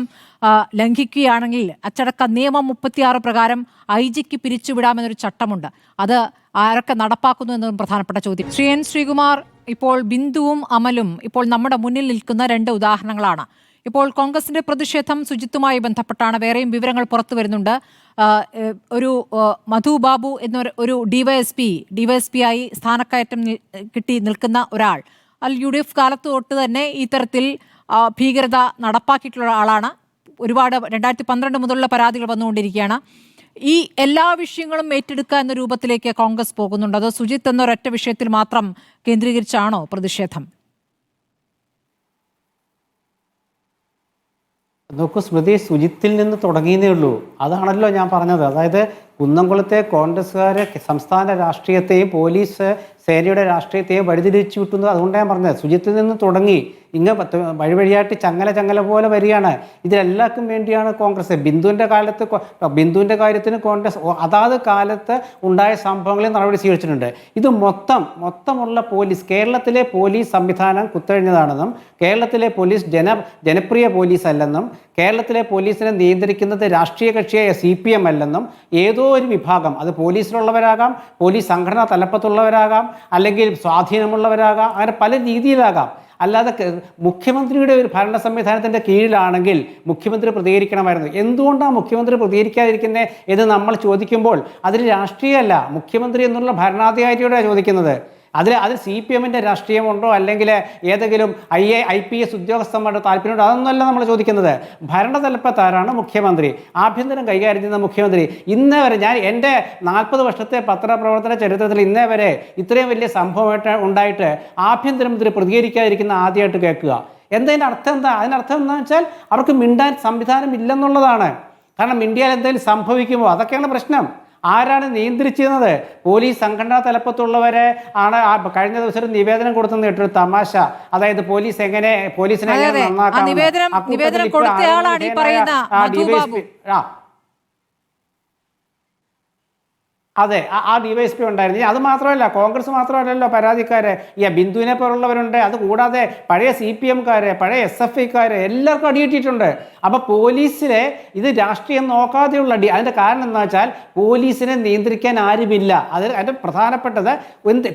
ലംഘിക്കുകയാണെങ്കിൽ അച്ചടക്ക നിയമം 36 പ്രകാരം IG-ക്ക് പിരിച്ചുവിടാമെന്നൊരു ചട്ടമുണ്ട്. അത് ആരൊക്കെ നടപ്പാക്കുന്നു എന്നതും പ്രധാനപ്പെട്ട ചോദ്യം. ശ്രീകുമാർ, ഇപ്പോൾ ബിന്ദുവും അമലും ഇപ്പോൾ നമ്മുടെ മുന്നിൽ നിൽക്കുന്ന 2 ഉദാഹരണങ്ങളാണ്. ഇപ്പോൾ കോൺഗ്രസിന്റെ പ്രതിഷേധം ശുചിത്വവുമായി ബന്ധപ്പെട്ടാണ്. വേറെയും വിവരങ്ങൾ പുറത്തു വരുന്നുണ്ട്. ഒരു മധു ബാബു എന്നൊരു ഡിവൈഎസ്പി ആയി സ്ഥാനക്കയറ്റം കിട്ടി നിൽക്കുന്ന ഒരാൾ UDF കാലത്ത് തൊട്ട് തന്നെ ഇത്തരത്തിൽ ഭീകരത നടപ്പാക്കിയിട്ടുള്ള ആളാണ്. ഒരുപാട് 2012 മുതലുള്ള പരാതികൾ വന്നുകൊണ്ടിരിക്കുകയാണ്. ഈ എല്ലാ വിഷയങ്ങളും ഏറ്റെടുക്കുക എന്ന രൂപത്തിലേക്ക് കോൺഗ്രസ് പോകുന്നുണ്ട്. അതോ സുജിത്ത് എന്നൊരൊറ്റ വിഷയത്തിൽ മാത്രം കേന്ദ്രീകരിച്ചാണോ പ്രതിഷേധം? നോക്കൂ സ്മൃതി, സുജിത്തിൽ നിന്ന് തുടങ്ങിയതേ ഉള്ളൂ. അതാണല്ലോ ഞാൻ പറഞ്ഞത്. അതായത് കുന്നംകുളത്തെ കോൺഗ്രസ്സുകാരെ സംസ്ഥാന രാഷ്ട്രീയത്തെയും പോലീസ് സേനയുടെ രാഷ്ട്രീയത്തെയും വഴിതിരിച്ചു വിട്ടുന്നത്. അതുകൊണ്ടാണ് ഞാൻ പറഞ്ഞത്, സുജിത്തിൽ നിന്ന് തുടങ്ങി വഴിയായിട്ട് ചങ്ങല പോലെ വരികയാണ്. ഇതിലെല്ലാവർക്കും വേണ്ടിയാണ് കോൺഗ്രസ്. ബിന്ദുവിൻ്റെ കാര്യത്തിന് കോൺഗ്രസ് അതാത് കാലത്ത് ഉണ്ടായ സംഭവങ്ങളിൽ നടപടി സ്വീകരിച്ചിട്ടുണ്ട്. ഇത് മൊത്തമുള്ള പോലീസ്, കേരളത്തിലെ പോലീസ് സംവിധാനം കുത്തഴിഞ്ഞതാണെന്നും കേരളത്തിലെ പോലീസ് ജനപ്രിയ പോലീസ് അല്ലെന്നും കേരളത്തിലെ പോലീസിനെ നിയന്ത്രിക്കുന്നത് രാഷ്ട്രീയ കക്ഷിയായ CPM അല്ലെന്നും ഏതോ ഒരു വിഭാഗം, അത് പോലീസിലുള്ളവരാകാം, പോലീസ് സംഘടനാ തലപ്പത്തുള്ളവരാകാം, അല്ലെങ്കിൽ സ്വാധീനമുള്ളവരാകാം, അങ്ങനെ പല രീതിയിലാകാം. അല്ലാതെ മുഖ്യമന്ത്രിയുടെ ഒരു ഭരണ സംവിധാനത്തിൻ്റെ കീഴിലാണെങ്കിൽ മുഖ്യമന്ത്രി പ്രതികരിക്കണമായിരുന്നു. എന്തുകൊണ്ടാണ് മുഖ്യമന്ത്രി പ്രതികരിക്കാതിരിക്കുന്നത് എന്ന് നമ്മൾ ചോദിക്കുമ്പോൾ അതിൽ രാഷ്ട്രീയമല്ല, മുഖ്യമന്ത്രി എന്നുള്ള ഭരണാധികാരിയോടാണ് ചോദിക്കുന്നത്. അതിൽ CPM-ൻ്റെ രാഷ്ട്രീയമുണ്ടോ അല്ലെങ്കിൽ ഏതെങ്കിലും IPS ഉദ്യോഗസ്ഥന്മാരുടെ താല്പര്യമുണ്ടോ, അതൊന്നുമല്ല നമ്മൾ ചോദിക്കുന്നത്. ഭരണതലപ്പത്താരാണ് മുഖ്യമന്ത്രി, ആഭ്യന്തരം കൈകാര്യം ചെയ്യുന്ന മുഖ്യമന്ത്രി. ഇന്നേ വരെ എൻ്റെ 40 വർഷത്തെ പത്രപ്രവർത്തന ചരിത്രത്തിൽ ഇന്നേ വരെ ഇത്രയും വലിയ സംഭവമായിട്ട് ഉണ്ടായിട്ട് ആഭ്യന്തരമന്ത്രി പ്രതികരിക്കാതിരിക്കുന്ന ആദ്യമായിട്ട് കേൾക്കുക. അതിനർത്ഥം എന്താ? അതിനർത്ഥം എന്താണെന്ന് വെച്ചാൽ അവർക്ക് മിണ്ടാൻ സംവിധാനം ഇല്ലെന്നുള്ളതാണ്. കാരണം ഇന്ത്യയിൽ എന്തെങ്കിലും സംഭവിക്കുമ്പോൾ അതൊക്കെയാണ് പ്രശ്നം. ആരാണ് നിയന്ത്രിച്ചിരുന്നത്? പോലീസ് സംഘടനാ തലപ്പത്തുള്ളവരെ ആണ്. കഴിഞ്ഞ ദിവസം ഒരു നിവേദനം കൊടുത്തെന്ന് കേട്ടൊരു തമാശ, അതായത് പോലീസിനെ എങ്ങനെ നന്നാക്കാം. അതെ, ആ ഡിവൈഎസ്പി ഉണ്ടായിരുന്നു. അത് മാത്രമല്ല, കോൺഗ്രസ് മാത്രമല്ലല്ലോ പരാതിക്കാരെ, ഈ ബിന്ദുവിനെ പോലുള്ളവരുണ്ട്. അതുകൂടാതെ പഴയ CPM-കാര്, പഴയ SFI-കാര് എല്ലാവർക്കും അടിയിട്ടിട്ടുണ്ട്. അപ്പോൾ പോലീസിലെ ഇത് രാഷ്ട്രീയം നോക്കാതെയുള്ള അതിൻ്റെ കാരണം എന്താ വെച്ചാൽ പോലീസിനെ നിയന്ത്രിക്കാൻ ആരുമില്ല. അതിൻ്റെ പ്രധാനപ്പെട്ടത്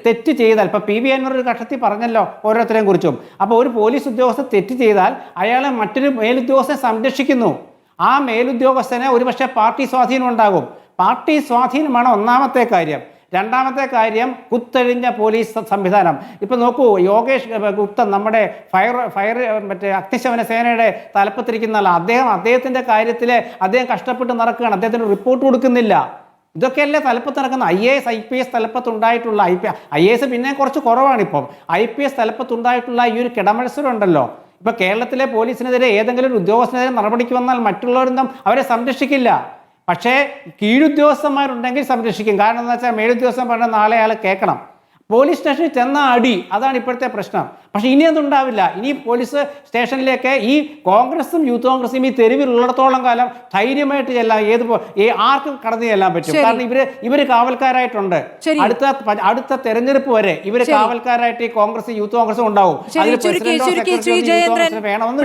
തെറ്റ് ചെയ്താൽ, ഇപ്പോൾ PV Anwar ഒരു ഘട്ടത്തിൽ പറഞ്ഞല്ലോ ഓരോരുത്തരെയും കുറിച്ചും. അപ്പോൾ ഒരു പോലീസ് ഉദ്യോഗസ്ഥൻ തെറ്റ് ചെയ്താൽ അയാളെ മറ്റൊരു മേലുദ്യോഗസ്ഥനെ സംരക്ഷിക്കുന്നു. ആ മേലുദ്യോഗസ്ഥന് ഒരുപക്ഷെ പാർട്ടി സ്വാധീനം ഉണ്ടാകും. പാർട്ടി സ്വാധീനമാണ് ഒന്നാമത്തെ കാര്യം. രണ്ടാമത്തെ കാര്യം കുത്തഴിഞ്ഞ പോലീസ് സംവിധാനം. ഇപ്പം നോക്കൂ, യോഗേഷ് ഗുപ്തൻ നമ്മുടെ മറ്റേ അഗ്നിശമന സേനയുടെ തലപ്പത്തിരിക്കുന്ന ആൾ, അദ്ദേഹത്തിൻ്റെ കാര്യത്തിൽ അദ്ദേഹം കഷ്ടപ്പെട്ട് നടക്കുകയാണ്. അദ്ദേഹത്തിന് റിപ്പോർട്ട് കൊടുക്കുന്നില്ല. ഇതൊക്കെയല്ലേ തലപ്പത്ത് നടക്കുന്ന IAS IPS തലപ്പത്തുണ്ടായിട്ടുള്ള IAS പിന്നെ കുറച്ച് കുറവാണ്. ഇപ്പം IPS തലപ്പത്തുണ്ടായിട്ടുള്ള ഈ ഒരു കിടമത്സരം ഉണ്ടല്ലോ. ഇപ്പം കേരളത്തിലെ പോലീസിനെതിരെ ഏതെങ്കിലും ഒരു ഉദ്യോഗസ്ഥനെതിരെ നടപടിക്ക് വന്നാൽ മറ്റുള്ളവരൊന്നും അവരെ സംരക്ഷിക്കില്ല. പക്ഷേ കീഴുദ്യോഗസ്ഥന്മാരുണ്ടെങ്കിൽ സംരക്ഷിക്കും. കാരണം എന്താ വെച്ചാൽ മേലുദ്യോഗസ്ഥൻ പറഞ്ഞാൽ നാളെ അയാൾ കേൾക്കണം. പോലീസ് സ്റ്റേഷനിൽ ചെന്ന അടി, അതാണ് ഇപ്പോഴത്തെ പ്രശ്നം. പക്ഷേ ഇനി അതുണ്ടാവില്ല. ഇനി പോലീസ് സ്റ്റേഷനിലേക്ക് ഈ കോൺഗ്രസും യൂത്ത് കോൺഗ്രസും ഈ തെരുവിലുള്ളിടത്തോളം കാലം ധൈര്യമായിട്ട് ചെല്ലാം, ആർക്കും കടന്നു ചെല്ലാൻ പറ്റും. കാരണം ഇവര് കാവൽക്കാരായിട്ടുണ്ട്. അടുത്ത തെരഞ്ഞെടുപ്പ് വരെ ഇവര് കാവൽക്കാരായിട്ട് ഈ കോൺഗ്രസ് യൂത്ത് കോൺഗ്രസും ഉണ്ടാവും.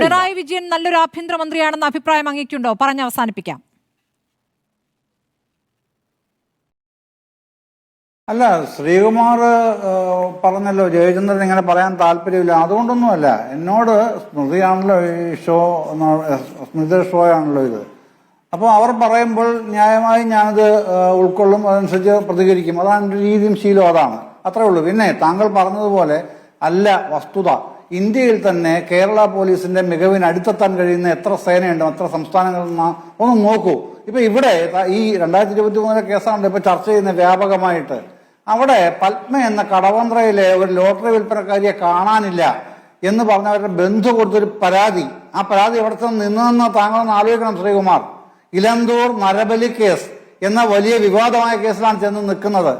പിണറായി വിജയൻ നല്ലൊരു ആഭ്യന്തരമന്ത്രിയാണെന്ന അഭിപ്രായം അങ്ങേക്കുണ്ടോ? പറഞ്ഞ് അവസാനിപ്പിക്കാം. അല്ല, ശ്രീകുമാർ പറഞ്ഞല്ലോ ജയചന്ദ്രൻ ഇങ്ങനെ പറയാൻ താല്പര്യമില്ല. അതുകൊണ്ടൊന്നുമല്ല, എന്നോട് സ്മൃതിയാണല്ലോ ഈ സ്മൃതി ഷോയാണല്ലോ ഇത്. അപ്പോൾ അവർ പറയുമ്പോൾ ന്യായമായി ഞാനത് ഉൾക്കൊള്ളും, അതനുസരിച്ച് പ്രതികരിക്കും. അതാണ് എൻ്റെ രീതിയും ശീലവും, അതാണ്, അത്രേ ഉള്ളൂ. പിന്നെ താങ്കൾ പറഞ്ഞതുപോലെ അല്ല വസ്തുത. ഇന്ത്യയിൽ തന്നെ കേരള പോലീസിന്റെ മികവിന് അടുത്തെത്താൻ കഴിയുന്ന എത്ര സേനയുണ്ട്, എത്ര സംസ്ഥാനങ്ങളിൽ നിന്ന് ഒന്ന് നോക്കൂ. ഇപ്പൊ ഇവിടെ ഈ 2023 കേസാണ് ഇപ്പൊ ചർച്ച ചെയ്യുന്ന വ്യാപകമായിട്ട്. അവിടെ പത്മ എന്ന കടവന്ത്രയിലെ ഒരു ലോട്ടറി വിൽപ്പനക്കാരിയെ കാണാനില്ല എന്ന് പറഞ്ഞവരുടെ ബന്ധു കൊടുത്തൊരു പരാതി. ആ പരാതി എവിടെ നിന്നെന്ന് താങ്കളൊന്ന് ആലോചിക്കണം ശ്രീകുമാർ. ഇലന്തൂർ നരബലി കേസ് എന്ന വലിയ വിവാദമായ കേസിലാണ് ചെന്ന് നിൽക്കുന്നത്.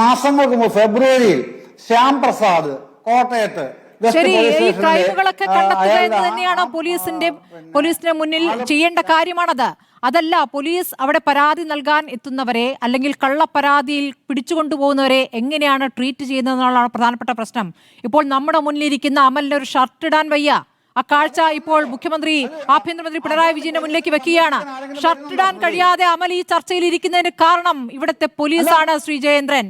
മാസങ്ങൾക്ക് മുമ്പ് ഫെബ്രുവരിയിൽ ശ്യാം പ്രസാദ് കോട്ടയത്ത് ശരി, ഈ ക്രൈമുകളൊക്കെ കണ്ടെത്തുക എന്ന് തന്നെയാണ് പോലീസിന്റെ മുന്നിൽ ചെയ്യേണ്ട കാര്യമാണത്. അതല്ല, പോലീസ് അവിടെ പരാതി നൽകാൻ എത്തുന്നവരെ അല്ലെങ്കിൽ കള്ളപ്പരാതിയിൽ പിടിച്ചുകൊണ്ടുപോകുന്നവരെ എങ്ങനെയാണ് ട്രീറ്റ് ചെയ്യുന്നതെന്നുള്ളതാണ് പ്രധാനപ്പെട്ട പ്രശ്നം. ഇപ്പോൾ നമ്മുടെ മുന്നിലിരിക്കുന്ന അമലിന് ഒരു ഷർട്ട് ഇടാൻ വയ്യ. ആ കാഴ്ച ഇപ്പോൾ ആഭ്യന്തരമന്ത്രി പിണറായി വിജയന്റെ മുന്നിലേക്ക് വെക്കുകയാണ്. ഷർട്ട് ഇടാൻ കഴിയാതെ അമൽ ഈ ചർച്ചയിൽ ഇരിക്കുന്നതിന് കാരണം ഇവിടുത്തെ പോലീസാണ്. ശ്രീ ജയേന്ദ്രൻ,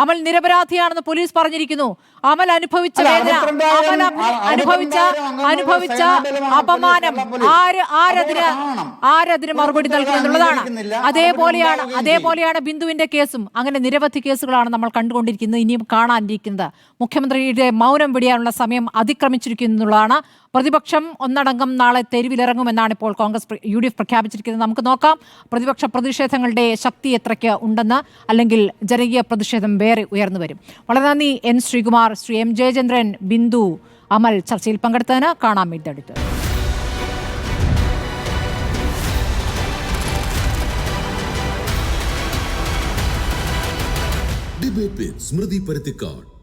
അമൽ നിരപരാധിയാണെന്ന് പോലീസ് പറഞ്ഞിരിക്കുന്നു. അമൽ അനുഭവിച്ച വേദന, അമൽ അനുഭവിച്ച അപമാനം ആരതിന് മറുപടി നൽകുമെന്നുള്ളതാണ്. അതേപോലെയാണ് ബിന്ദുവിന്റെ കേസും. അങ്ങനെ നിരവധി കേസുകളാണ് നമ്മൾ കണ്ടുകൊണ്ടിരിക്കുന്നത്, ഇനിയും കാണാനിരിക്കുന്നത്. മുഖ്യമന്ത്രിയുടെ മൗനം വെടിയാനുള്ള സമയം അതിക്രമിച്ചിരിക്കുന്നു എന്നുള്ളതാണ്. പ്രതിപക്ഷം ഒന്നടങ്കം നാളെ തെരുവിലിറങ്ങുമെന്നാണ് ഇപ്പോൾ കോൺഗ്രസ് UDF പ്രഖ്യാപിച്ചിരിക്കുന്നത്. നമുക്ക് നോക്കാം പ്രതിപക്ഷ പ്രതിഷേധങ്ങളുടെ ശക്തി എത്രയ്ക്ക് ഉണ്ടെന്ന്, അല്ലെങ്കിൽ ജനകീയ പ്രതിഷേധം വേറെ ഉയർന്നു വരും. വളരെ നന്ദി N. ശ്രീകുമാർ, ശ്രീ M. ജയചന്ദ്രൻ, ബിന്ദു, അമൽ ചർച്ചയിൽ പങ്കെടുത്തതിന്. കാണാം ഇതെടുത്ത്. ഡിബേറ്റ് വിത്ത് സ്മൃതി പരുത്തിക്കാട്.